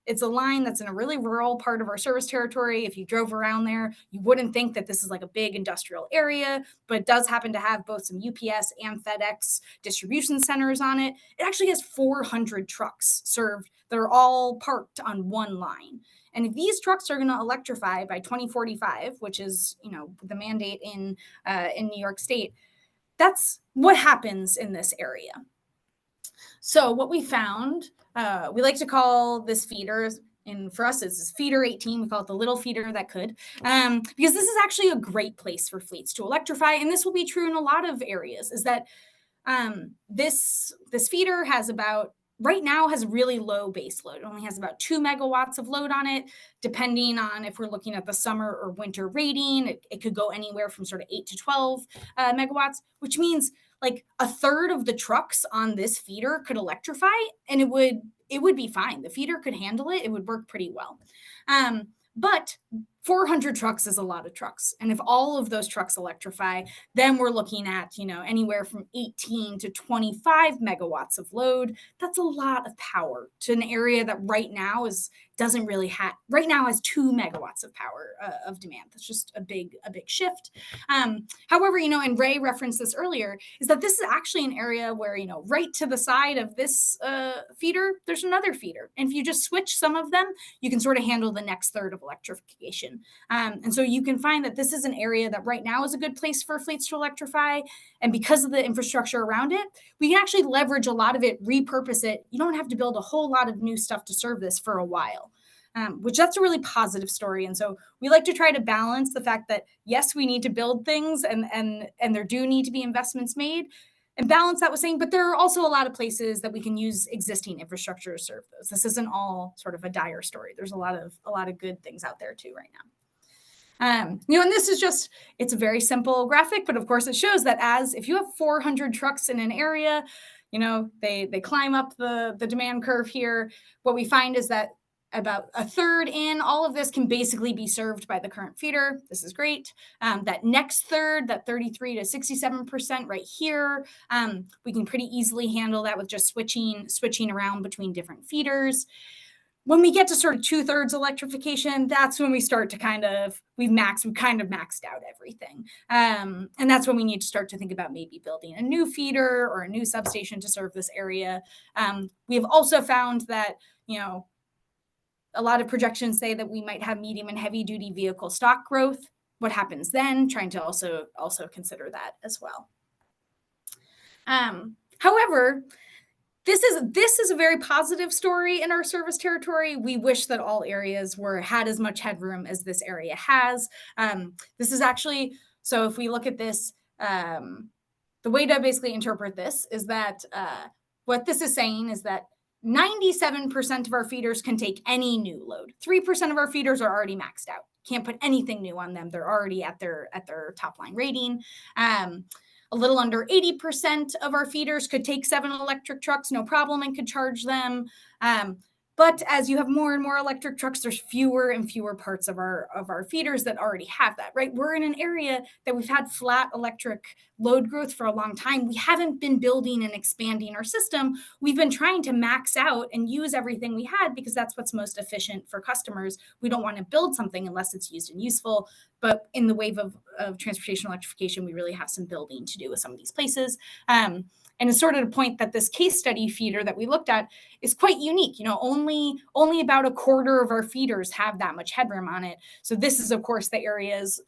It's a line that's in a really rural part of our service territory. If you drove around there, you wouldn't think that this is like a big industrial area, but it does happen to have both some UPS and FedEx distribution centers on it. It actually has 400 trucks served that are all parked on one line. And if these trucks are going to electrify by 2045, which is, the mandate in New York State, that's what happens in this area. So what we found, we like to call this feeder, and for us it's feeder 18, we call it the little feeder that could, because this is actually a great place for fleets to electrify, and this will be true in a lot of areas, is that this feeder has right now has really low base load. It only has about 2 megawatts of load on it, depending on if we're looking at the summer or winter rating. It could go anywhere from sort of 8 to 12 megawatts, which means like a third of the trucks on this feeder could electrify, and it would be fine. The feeder could handle it. It would work pretty well. But 400 trucks is a lot of trucks. And if all of those trucks electrify, then we're looking at, anywhere from 18 to 25 megawatts of load. That's a lot of power to an area that right now has 2 megawatts of power of demand. That's just a big shift. However, and Ray referenced this earlier, is that this is actually an area where, right to the side of this feeder, there's another feeder. And if you just switch some of them, you can sort of handle the next third of electrification. And so you can find that this is an area that right now is a good place for fleets to electrify. And because of the infrastructure around it, we can actually leverage a lot of it, repurpose it. You don't have to build a whole lot of new stuff to serve this for a while, which that's a really positive story. And so we like to try to balance the fact that, yes, we need to build things and there do need to be investments made, and balance that with saying, but there are also a lot of places that we can use existing infrastructure to serve those. This isn't all sort of a dire story. There's a lot of good things out there too right now. And this is it's a very simple graphic, but of course it shows that if you have 400 trucks in an area, they climb up the demand curve here. What we find is that about a third in, all of this can basically be served by the current feeder. This is great. That next third, that 33 to 67% right here, we can pretty easily handle that with just switching around between different feeders. When we get to sort of 2/3 electrification, that's when we start to we've kind of maxed out everything. And that's when we need to start to think about maybe building a new feeder or a new substation to serve this area. We have also found that, a lot of projections say that we might have medium and heavy duty vehicle stock growth. What happens then? Trying to also consider that as well. However, this is a very positive story in our service territory. We wish that all areas had as much headroom as this area has. This is actually, so if we look at this, the way to basically interpret this is that what this is saying is that 97% of our feeders can take any new load. 3% of our feeders are already maxed out. Can't put anything new on them. They're already at their top line rating. A little under 80% of our feeders could take 7 electric trucks, no problem, and could charge them. But as you have more and more electric trucks, there's fewer and fewer parts of our feeders that already have that, right? We're in an area that we've had flat electric load growth for a long time. We haven't been building and expanding our system. We've been trying to max out and use everything we had because that's what's most efficient for customers. We don't want to build something unless it's used and useful. But in the wave of transportation electrification, we really have some building to do with some of these places. And it's sort of the point that this case study feeder that we looked at is quite unique. Only about a quarter of our feeders have that much headroom on it. So this is, of course, the areas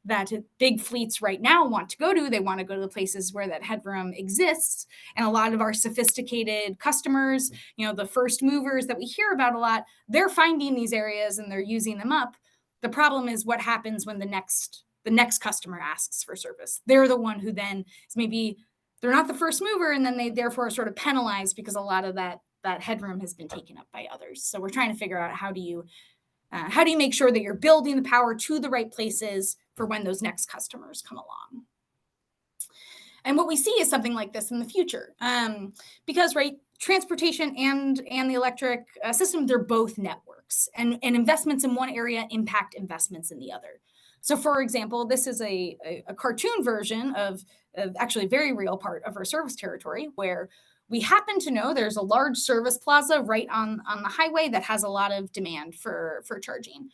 that big fleets right now want to go to. They want to go to the places where that headroom exists. And a lot of our sophisticated customers, the first movers that we hear about a lot, they're finding these areas and they're using them up. The problem is what happens when the next customer asks for service. They're the one who then is maybe they're not the first mover, and then they therefore are sort of penalized because a lot of that headroom has been taken up by others. So we're trying to figure out how do you make sure that you're building the power to the right places for when those next customers come along. And what we see is something like this in the future, because transportation and the electric system, they're both networks, and investments in one area impact investments in the other. So, for example, this is a cartoon version of actually a very real part of our service territory where we happen to know there's a large service plaza right on the highway that has a lot of demand for charging.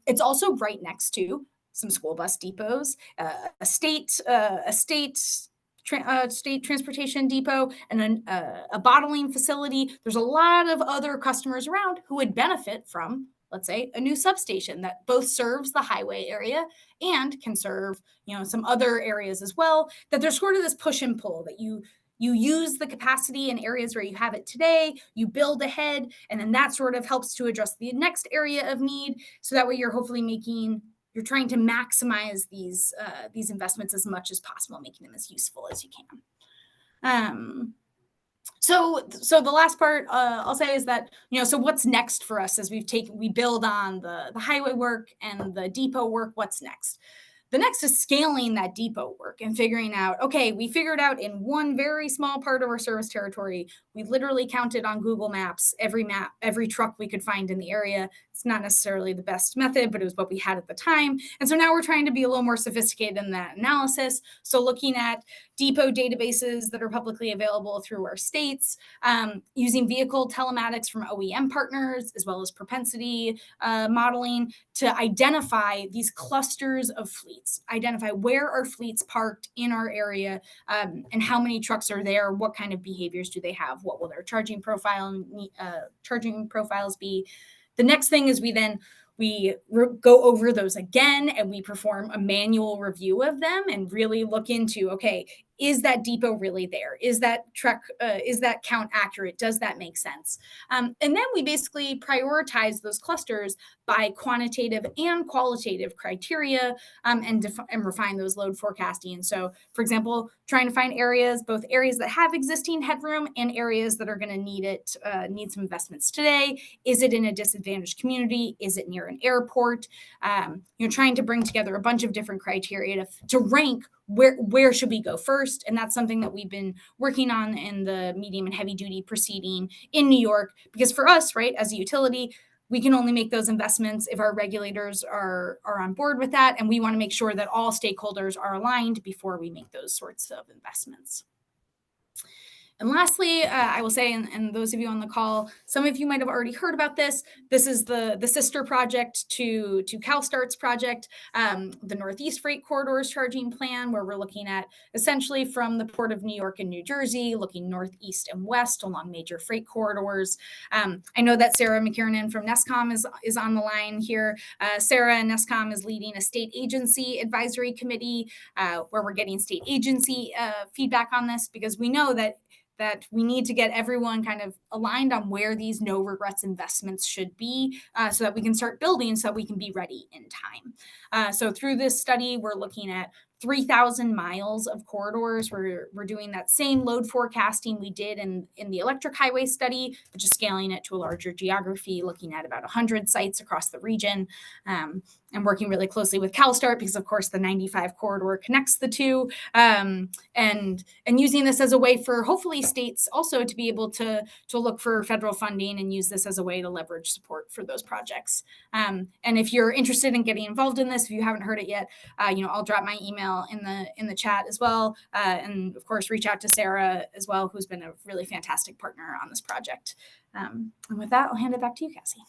It's also right next to some school bus depots, a state transportation depot, and a bottling facility. There's a lot of other customers around who would benefit from, let's say, a new substation that both serves the highway area and can serve, some other areas as well. That there's sort of this push and pull that you use the capacity in areas where you have it today, you build ahead, and then that sort of helps to address the next area of need. So that way you're hopefully you're trying to maximize these investments as much as possible, making them as useful as you can. So the last part I'll say is that, so what's next for us as we build on the highway work and the depot work, what's next? The next is scaling that depot work and figuring out, okay, we figured out in one very small part of our service territory, we literally counted on Google Maps, every truck we could find in the area. It's not necessarily the best method, but it was what we had at the time. And so now we're trying to be a little more sophisticated in that analysis. So looking at depot databases that are publicly available through our states, using vehicle telematics from OEM partners, as well as propensity modeling to identify these clusters of fleets, identify where are fleets parked in our area, and how many trucks are there, what kind of behaviors do they have, what will their charging profiles be. The next thing is we go over those again and we perform a manual review of them and really look into, okay, is that depot really there? Is that count accurate? Does that make sense? And then we basically prioritize those clusters by quantitative and qualitative criteria, and refine those load forecasting. And so, for example, trying to find both areas that have existing headroom and areas that are going to need some investments today. Is it in a disadvantaged community? Is it near an airport? Trying to bring together a bunch of different criteria to rank where should we go first. And that's something that we've been working on in the medium and heavy duty proceeding in New York, because for us, right, as a utility, we can only make those investments if our regulators are on board with that. And we want to make sure that all stakeholders are aligned before we make those sorts of investments. And lastly, I will say, and those of you on the call, some of you might have already heard about this. This is the sister project to CalStart's project, the Northeast Freight Corridors Charging Plan, where we're looking at essentially from the Port of New York and New Jersey, looking northeast and west along major freight corridors. I know that Sarah McKiernan from NESCOM is on the line here. Sarah and NESCOM is leading a state agency advisory committee where we're getting state agency feedback on this, because we know that we need to get everyone kind of aligned on where these no regrets investments should be, so that we can start building, so that we can be ready in time. So through this study, we're looking at 3,000 miles of corridors. We're doing that same load forecasting we did in the electric highway study, but just scaling it to a larger geography, looking at about 100 sites across the region, and working really closely with CalStart, because of course the 95 corridor connects the two, and using this as a way for hopefully states also to be able to look for federal funding and use this as a way to leverage support for those projects. And if you're interested in getting involved in this, if you haven't heard it yet, I'll drop my email in the chat as well, and of course reach out to Sarah as well, who's been a really fantastic partner on this project. And with that, I'll hand it back to you, Cassie.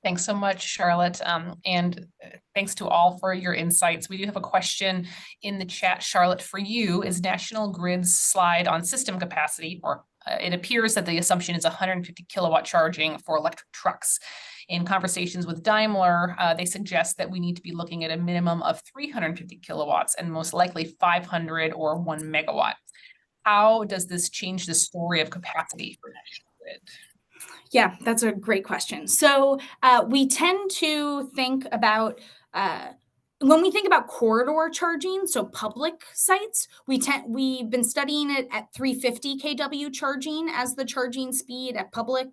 Thanks so much, Charlotte. And thanks to all for your insights. We do have a question in the chat, Charlotte, for you. Is National Grid's slide on system capacity, or it appears that the assumption is 150 kilowatt charging for electric trucks. In conversations with Daimler, they suggest that we need to be looking at a minimum of 350 kilowatts and most likely 500 or 1 megawatt. How does this change the story of capacity for National Grid? Yeah, that's a great question. So we tend to think about when we think about corridor charging, so public sites, we've been studying it at 350 kW charging as the charging speed at public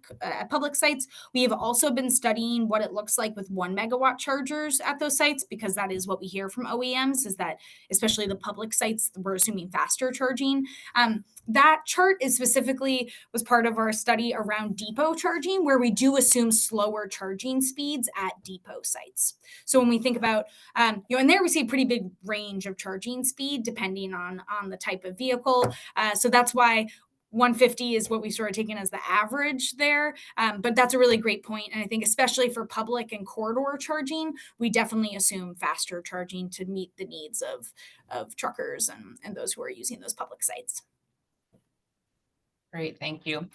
sites. We have also been studying what it looks like with 1 megawatt chargers at those sites, because that is what we hear from OEMs, is that especially the public sites, we're assuming faster charging. That chart was part of our study around depot charging, where we do assume slower charging speeds at depot sites. So when we think about, and there we see a pretty big range of charging speed depending on the type of vehicle. So that's why 150 is what we sort of taken as the average there. But that's a really great point. And I think especially for public and corridor charging, we definitely assume faster charging to meet the needs of truckers and those who are using those public sites. Great, thank you.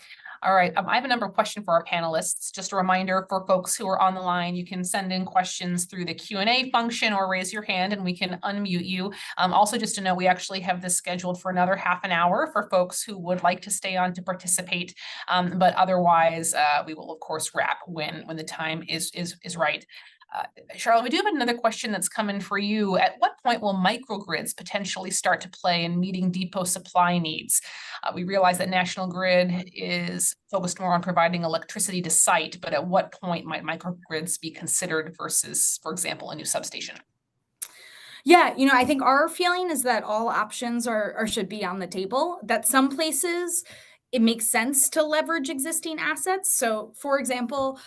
All right, I have a number of questions for our panelists. Just a reminder for folks who are on the line, you can send in questions through the Q&A function or raise your hand and we can unmute you. Also, just to know, we actually have this scheduled for another half an hour for folks who would like to stay on to participate. But otherwise, we will of course wrap when the time is right. Charlotte, we do have another question that's coming for you. At what point will microgrids potentially start to play in meeting depot supply needs? We realize that National Grid is focused more on providing electricity to site, but at what point might microgrids be considered versus, for example, a new substation? Yeah, I think our feeling is that all options are should be on the table, that some places it makes sense to leverage existing assets. So for example,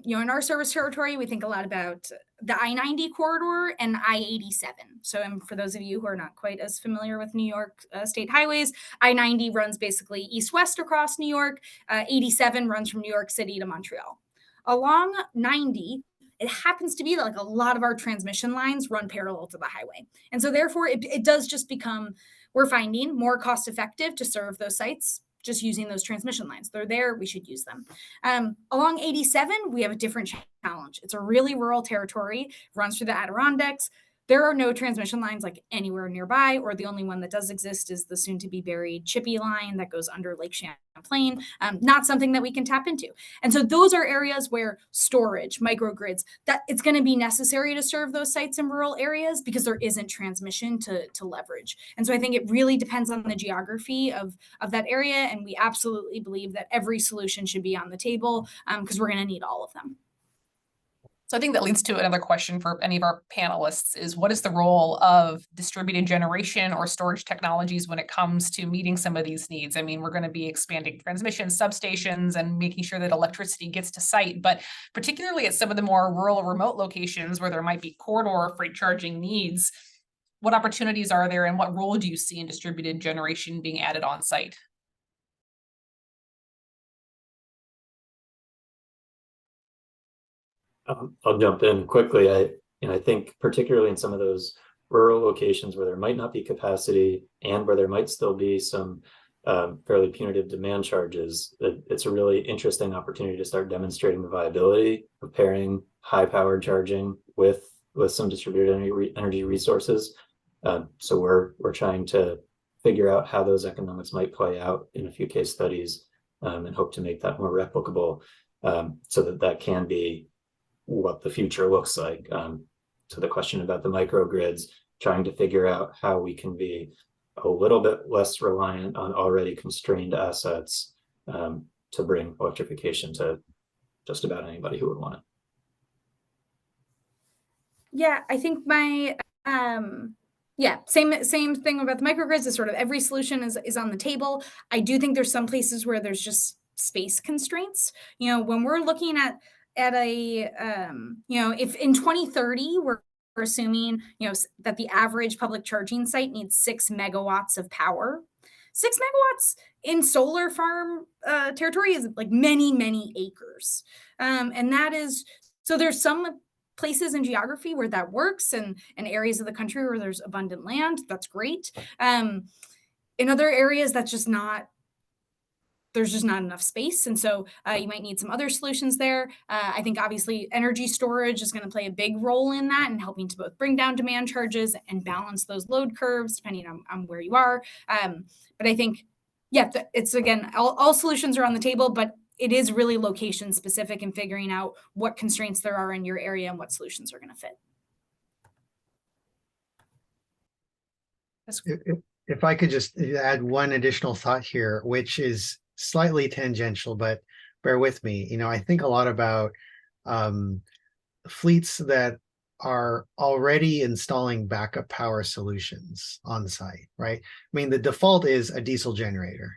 in our service territory, we think a lot about the I-90 corridor and I-87. So for those of you who are not quite as familiar with New York state highways, I-90 runs basically east-west across New York. 87 runs from New York City to Montreal. Along 90, it happens to be like a lot of our transmission lines run parallel to the highway. And so therefore, it does just become, we're finding, more cost effective to serve those sites just using those transmission lines. They're there, we should use them. Along 87, we have a different challenge. It's a really rural territory, runs through the Adirondacks. There are no transmission lines like anywhere nearby, or the only one that does exist is the soon to be buried Chippy line that goes under Lake Champlain, not something that we can tap into. And so those are areas where storage, microgrids, that it's going to be necessary to serve those sites in rural areas because there isn't transmission to leverage. And so I think it really depends on the geography of that area. And we absolutely believe that every solution should be on the table because we're going to need all of them. So I think that leads to another question for any of our panelists is what is the role of distributed generation or storage technologies when it comes to meeting some of these needs? I mean, we're going to be expanding transmission substations and making sure that electricity gets to site, but particularly at some of the more rural or remote locations where there might be corridor freight charging needs, what opportunities are there and what role do you see in distributed generation being added on site? I'll jump in quickly. I think particularly in some of those rural locations where there might not be capacity and where there might still be some fairly punitive demand charges, it's a really interesting opportunity to start demonstrating the viability of pairing high-powered charging with some distributed energy resources. So we're trying to figure out how those economics might play out in a few case studies and hope to make that more replicable so that can be what the future looks like. To the question about the microgrids, trying to figure out how we can be a little bit less reliant on already constrained assets to bring electrification to just about anybody who would want it. Yeah, I think my same thing about the microgrids is sort of every solution is on the table. I do think there's some places where there's just space constraints. When we're looking at a if in 2030 we're assuming that the average public charging site needs 6 megawatts of power. 6 megawatts in solar farm territory is like many acres, and that is so there's some places in geography where that works and areas of the country where there's abundant land. That's great. In other areas that's just not, there's just not enough space. And so you might need some other solutions there. I think obviously energy storage is going to play a big role in that and helping to both bring down demand charges and balance those load curves depending on where you are. But I think, it's again, all solutions are on the table, but it is really location specific and figuring out what constraints there are in your area and what solutions are going to fit. If I could just add one additional thought here, which is slightly tangential, but bear with me. I think a lot about fleets that are already installing backup power solutions on site, right? I mean, the default is a diesel generator.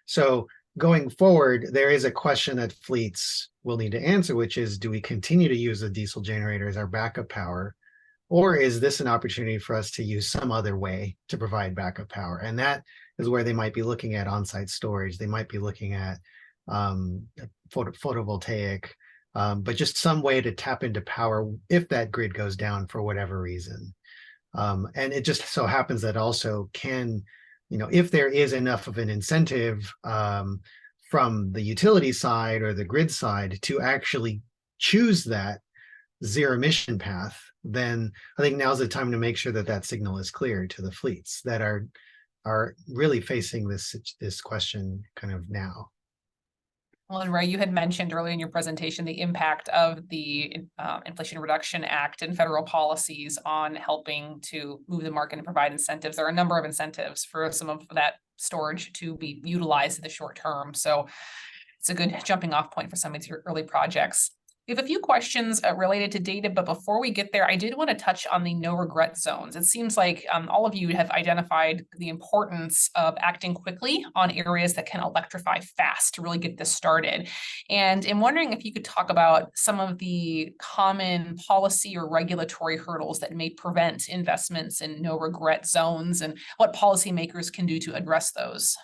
So going forward, there is a question that fleets will need to answer, which is, do we continue to use a diesel generator as our backup power Or is this an opportunity for us to use some other way to provide backup power? And that is where they might be looking at on-site storage. They might be looking at photovoltaic, but just some way to tap into power if that grid goes down for whatever reason. And it just so happens that also can, if there is enough of an incentive from the utility side or the grid side to actually choose that zero emission path, then I think now's the time to make sure that that signal is clear to the fleets that are really facing this question kind of now. Well, and Ray, you had mentioned earlier in your presentation the impact of the Inflation Reduction Act and federal policies on helping to move the market and provide incentives. There are a number of incentives for some of that storage to be utilized in the short term. So it's a good jumping off point for some of your early projects. We have a few questions related to data, but before we get there, I did want to touch on the no regret zones. It seems like all of you have identified the importance of acting quickly on areas that can electrify fast to really get this started. And I'm wondering if you could talk about some of the common policy or regulatory hurdles that may prevent investments in no regret zones and what policymakers can do to address those.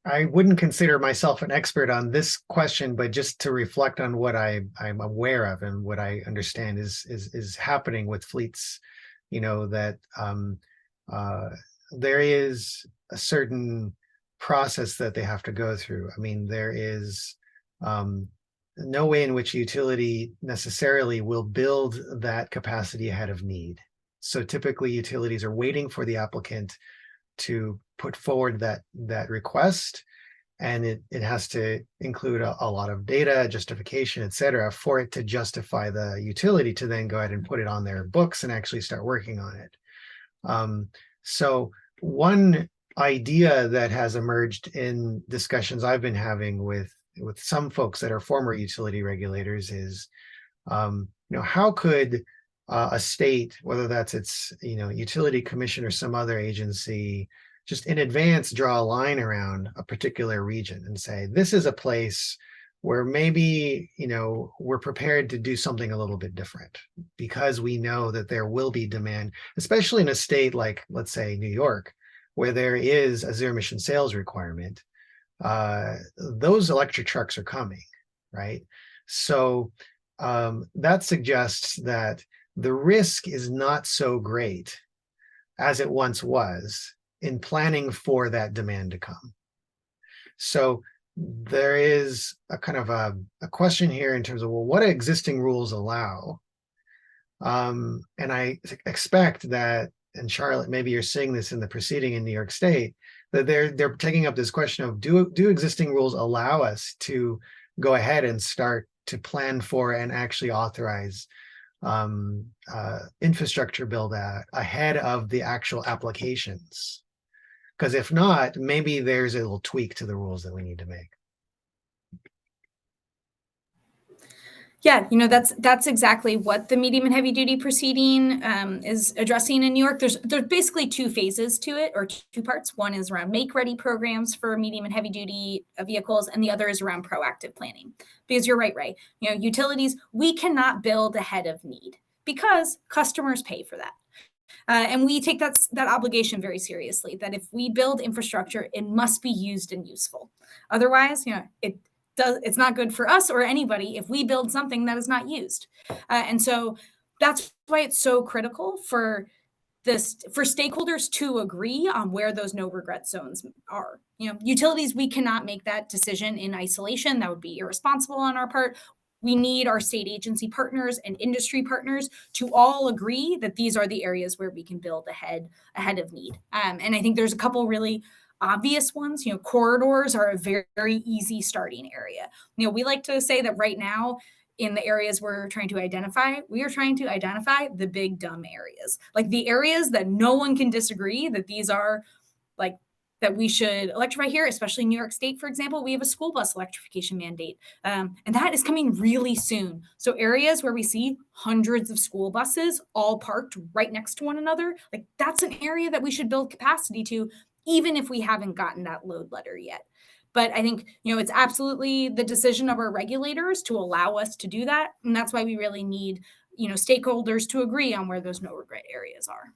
I wouldn't consider myself an expert on this question, but just to reflect on what I'm aware of and what I understand is happening with fleets, that there is a certain process that they have to go through. I mean, there is no way in which utility necessarily will build that capacity ahead of need. So typically utilities are waiting for the applicant to put forward that request, and it has to include a lot of data, justification, et cetera, for it to justify the utility to then go ahead and put it on their books and actually start working on it. So one idea that has emerged in discussions I've been having with some folks that are former utility regulators is, how could a state, whether that's its utility commission or some other agency, just in advance draw a line around a particular region and say, this is a place where maybe we're prepared to do something a little bit different because we know that there will be demand, especially in a state like, let's say, New York, where there is a zero emission sales requirement. Those electric trucks are coming, right? So that suggests that the risk is not so great as it once was in planning for that demand to come. So there is a kind of a question here in terms of, well, what do existing rules allow? And I expect that, and Charlotte, maybe you're seeing this in the proceeding in New York State, that they're taking up this question of, do existing rules allow us to go ahead and start to plan for and actually authorize infrastructure build out ahead of the actual applications? Because if not, maybe there's a little tweak to the rules that we need to make. Yeah, that's exactly what the medium and heavy duty proceeding is addressing in New York. There's basically two phases to it, or two parts. One is around make-ready programs for medium and heavy duty vehicles, and the other is around proactive planning. Because you're right, Ray. Utilities, we cannot build ahead of need because customers pay for that. And we take that obligation very seriously, that if we build infrastructure, it must be used and useful. Otherwise, it's not good for us or anybody if we build something that is not used. And so that's why it's so critical for stakeholders to agree on where those no regret zones are. Utilities, we cannot make that decision in isolation. That would be irresponsible on our part. We need our state agency partners and industry partners to all agree that these are the areas where we can build ahead of need. And I think there's a couple really obvious ones. Corridors are a very, very easy starting area. We like to say that right now in the areas we're trying to identify, we are trying to identify the big dumb areas, like the areas that no one can disagree that these are like that we should electrify here, especially New York State, for example. We have a school bus electrification mandate, and that is coming really soon. So areas where we see hundreds of school buses all parked right next to one another, like that's an area that we should build capacity to, even if we haven't gotten that load letter yet. But I think, it's absolutely the decision of our regulators to allow us to do that. And that's why we really need, stakeholders to agree on where those no regret areas are.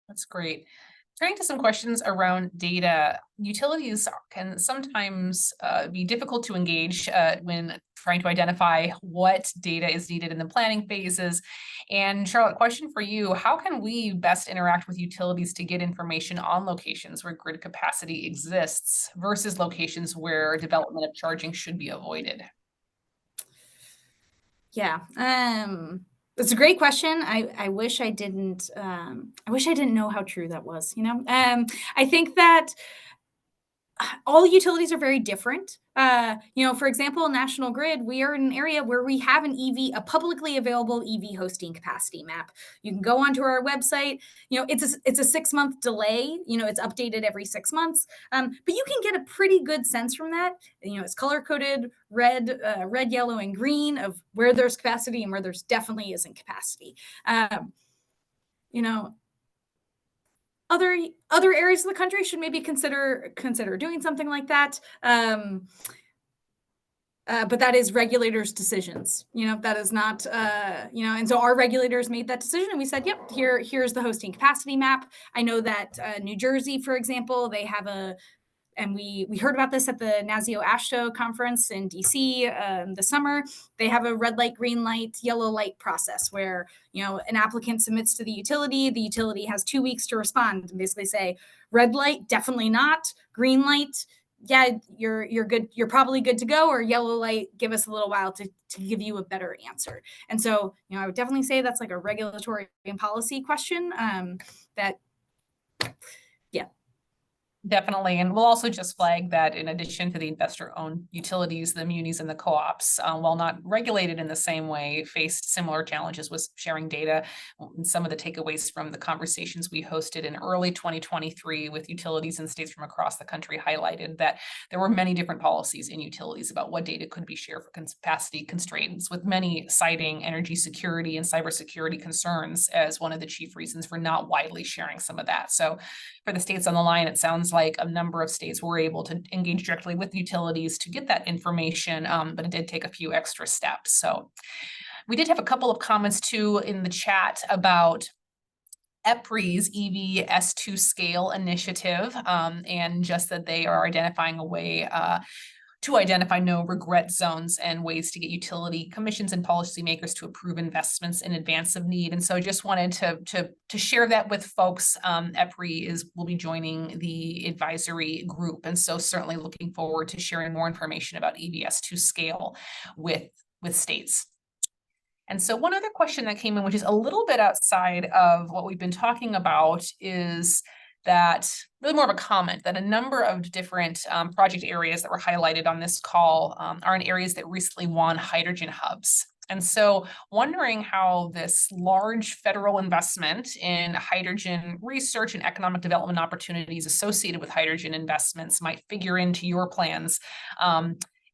That's great. Turning to some questions around data, utilities can sometimes be difficult to engage when trying to identify what data is needed in the planning phases. And Charlotte, question for you, how can we best interact with utilities to get information on locations where grid capacity exists versus locations where development of charging should be avoided? Yeah. It's a great question. I wish I didn't know how true that was, I think that all utilities are very different. For example, National Grid, we are in an area where we have a publicly available EV hosting capacity map. You can go onto our website. It's a 6-month delay. It's updated every 6 months. But you can get a pretty good sense from that. It's color coded red, yellow, and green of where there's capacity and where there's definitely isn't capacity. Other areas of the country should maybe consider doing something like that. But that is regulators' decisions. That is not, and so our regulators made that decision and we said, yep, here's the hosting capacity map. I know that New Jersey, for example, they have and we heard about this at the NASEO AASHTO conference in DC this summer. They have a red light, green light, yellow light process where, an applicant submits to the utility has 2 weeks to respond and basically say, red light, definitely not, green light, yeah, you're good, you're probably good to go, or yellow light, give us a little while to give you a better answer. And so, I would definitely say that's like a regulatory and policy question that, yeah. Definitely. And we'll also just flag that in addition to the investor-owned utilities, the munis and the co-ops, while not regulated in the same way, faced similar challenges with sharing data. And some of the takeaways from the conversations we hosted in early 2023 with utilities and states from across the country highlighted that there were many different policies in utilities about what data could be shared for capacity constraints, with many citing energy security and cybersecurity concerns as one of the chief reasons for not widely sharing some of that. So for the states on the line, it sounds like a number of states were able to engage directly with utilities to get that information, but it did take a few extra steps. So we did have a couple of comments too in the chat about EPRI's EV S2 scale initiative, and just that they are identifying a way to identify no regret zones and ways to get utility commissions and policymakers to approve investments in advance of need. And so I just wanted to share that with folks. EPRI will be joining the advisory group. And so certainly looking forward to sharing more information about EVS2 scale with states. And so one other question that came in, which is a little bit outside of what we've been talking about, is that really more of a comment that a number of different project areas that were highlighted on this call are in areas that recently won hydrogen hubs. And so wondering how this large federal investment in hydrogen research and economic development opportunities associated with hydrogen investments might figure into your plans.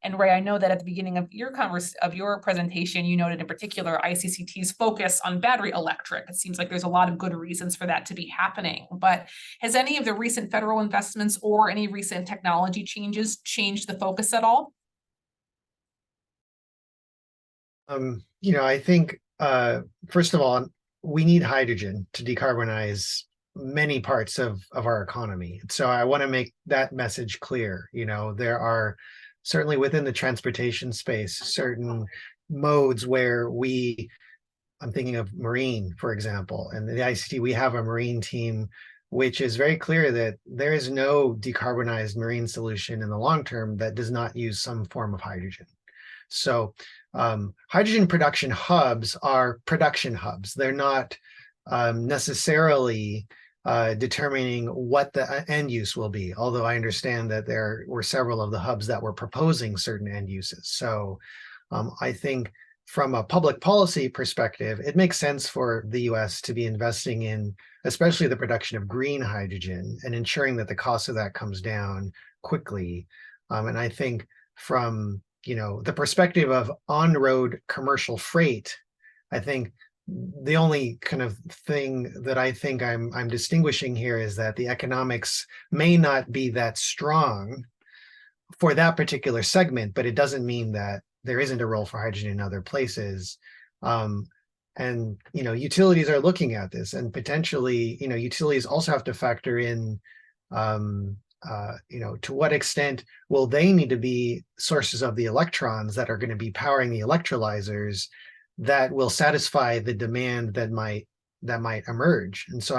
And Ray, I know that at the beginning of your presentation, you noted in particular ICCT's focus on battery electric. It seems like there's a lot of good reasons for that to be happening. But has any of the recent federal investments or any recent technology changes changed the focus at all? I think, first of all, we need hydrogen to decarbonize many parts of our economy. So I want to make that message clear. There are certainly within the transportation space, certain modes where I'm thinking of marine, for example, and the ICT, we have a marine team, which is very clear that there is no decarbonized marine solution in the long term that does not use some form of hydrogen. So hydrogen production hubs are production hubs. They're not necessarily determining what the end use will be, although I understand that there were several of the hubs that were proposing certain end uses. So I think from a public policy perspective, it makes sense for the US to be investing in especially the production of green hydrogen and ensuring that the cost of that comes down quickly. And I think from the perspective of on-road commercial freight, I think the only kind of thing that I think I'm distinguishing here is that the economics may not be that strong for that particular segment, but it doesn't mean that there isn't a role for hydrogen in other places. And utilities are looking at this, and potentially, utilities also have to factor in, to what extent will they need to be sources of the electrons that are going to be powering the electrolyzers that will satisfy the demand that might emerge. And so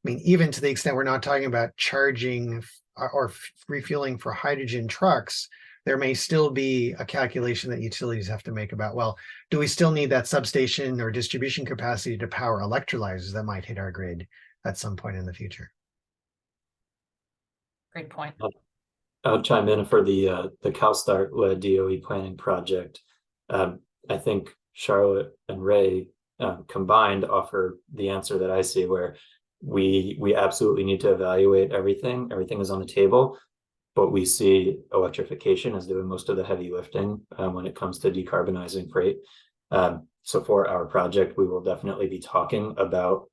even to the extent we're not talking about charging or refueling for hydrogen trucks, there may still be a calculation that utilities have to make about, well, do we still need that substation or distribution capacity to power electrolyzers that might hit our grid at some point in the future? Great point. I'll chime in for the CalSTART-led DOE planning project. I think Charlotte and Ray combined offer the answer that I see, where we absolutely need to evaluate everything. Everything is on the table, but we see electrification as doing most of the heavy lifting when it comes to decarbonizing freight. So for our project, we will definitely be talking about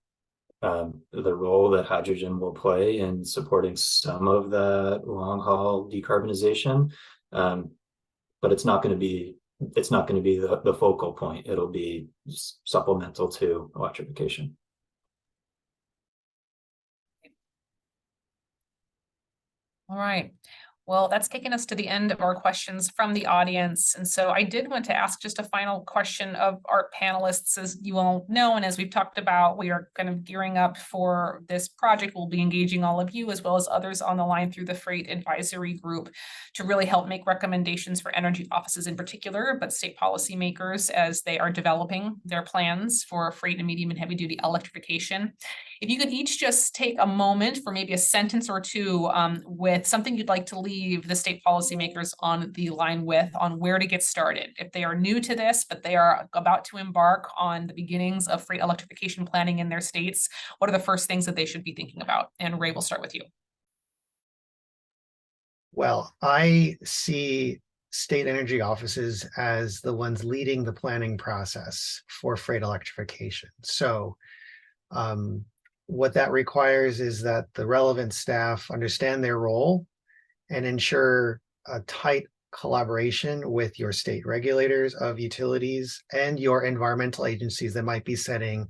the role that hydrogen will play in supporting some of the long haul decarbonization, but it's not going to be the focal point. It'll be supplemental to electrification. All right. Well, that's taking us to the end of our questions from the audience. And so I did want to ask just a final question of our panelists. As you all know, and as we've talked about, we are kind of gearing up for this project. We'll be engaging all of you as well as others on the line through the Freight Advisory Group to really help make recommendations for energy offices in particular, but state policymakers as they are developing their plans for freight and medium and heavy duty electrification. If you could each just take a moment for maybe a sentence or two with something you'd like to leave the state policymakers on the line with on where to get started. If they are new to this, but they are about to embark on the beginnings of freight electrification planning in their states, what are the first things that they should be thinking about? And Ray, we'll start with you. Well, I see state energy offices as the ones leading the planning process for freight electrification. So what that requires is that the relevant staff understand their role and ensure a tight collaboration with your state regulators of utilities and your environmental agencies that might be setting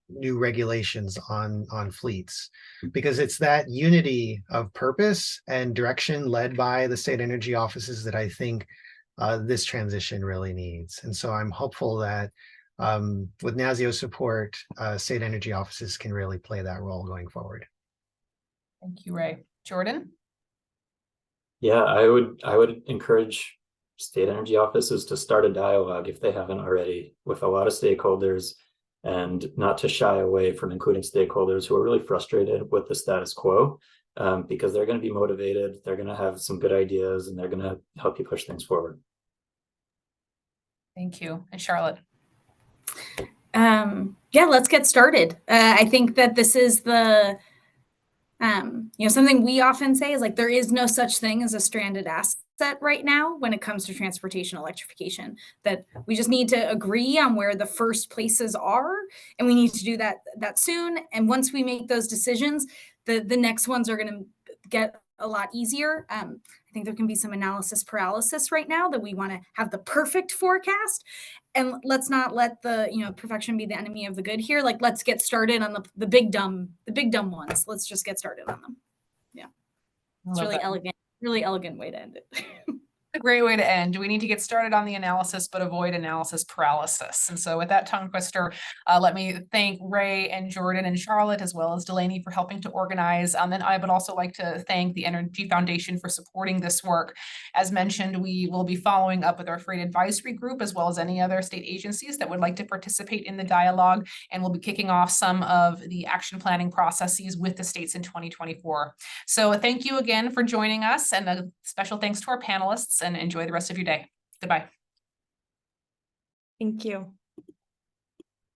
new regulations on fleets, because it's that unity of purpose and direction led by the state energy offices that I think this transition really needs. And so I'm hopeful that with NASEO support, state energy offices can really play that role going forward. Thank you, Ray. Jordan? Yeah, I would encourage state energy offices to start a dialogue, if they haven't already, with a lot of stakeholders, and not to shy away from including stakeholders who are really frustrated with the status quo, because they're going to be motivated, they're going to have some good ideas, and they're going to help you push things forward. Thank you. And Charlotte? Yeah, let's get started. I think that this is the something we often say is like, there is no such thing as a stranded asset right now when it comes to transportation electrification, that we just need to agree on where the first places are, and we need to do that soon. And once we make those decisions, the next ones are going to get a lot easier. I think there can be some analysis paralysis right now, that we want to have the perfect forecast. And let's not let the perfection be the enemy of the good here. Like, let's get started on the big dumb ones. Let's just get started on them. Yeah, it's really elegant way to end it. A great way to end. We need to get started on the analysis, but avoid analysis paralysis. And so with that tongue twister, let me thank Ray and Jordan and Charlotte, as well as Delaney, for helping to organize. And I would also like to thank the Energy Foundation for supporting this work. As mentioned, we will be following up with our Freight Advisory Group, as well as any other state agencies that would like to participate in the dialogue. And we'll be kicking off some of the action planning processes with the states in 2024. So thank you again for joining us, and a special thanks to our panelists, and enjoy the rest of your day. Goodbye. Thank you.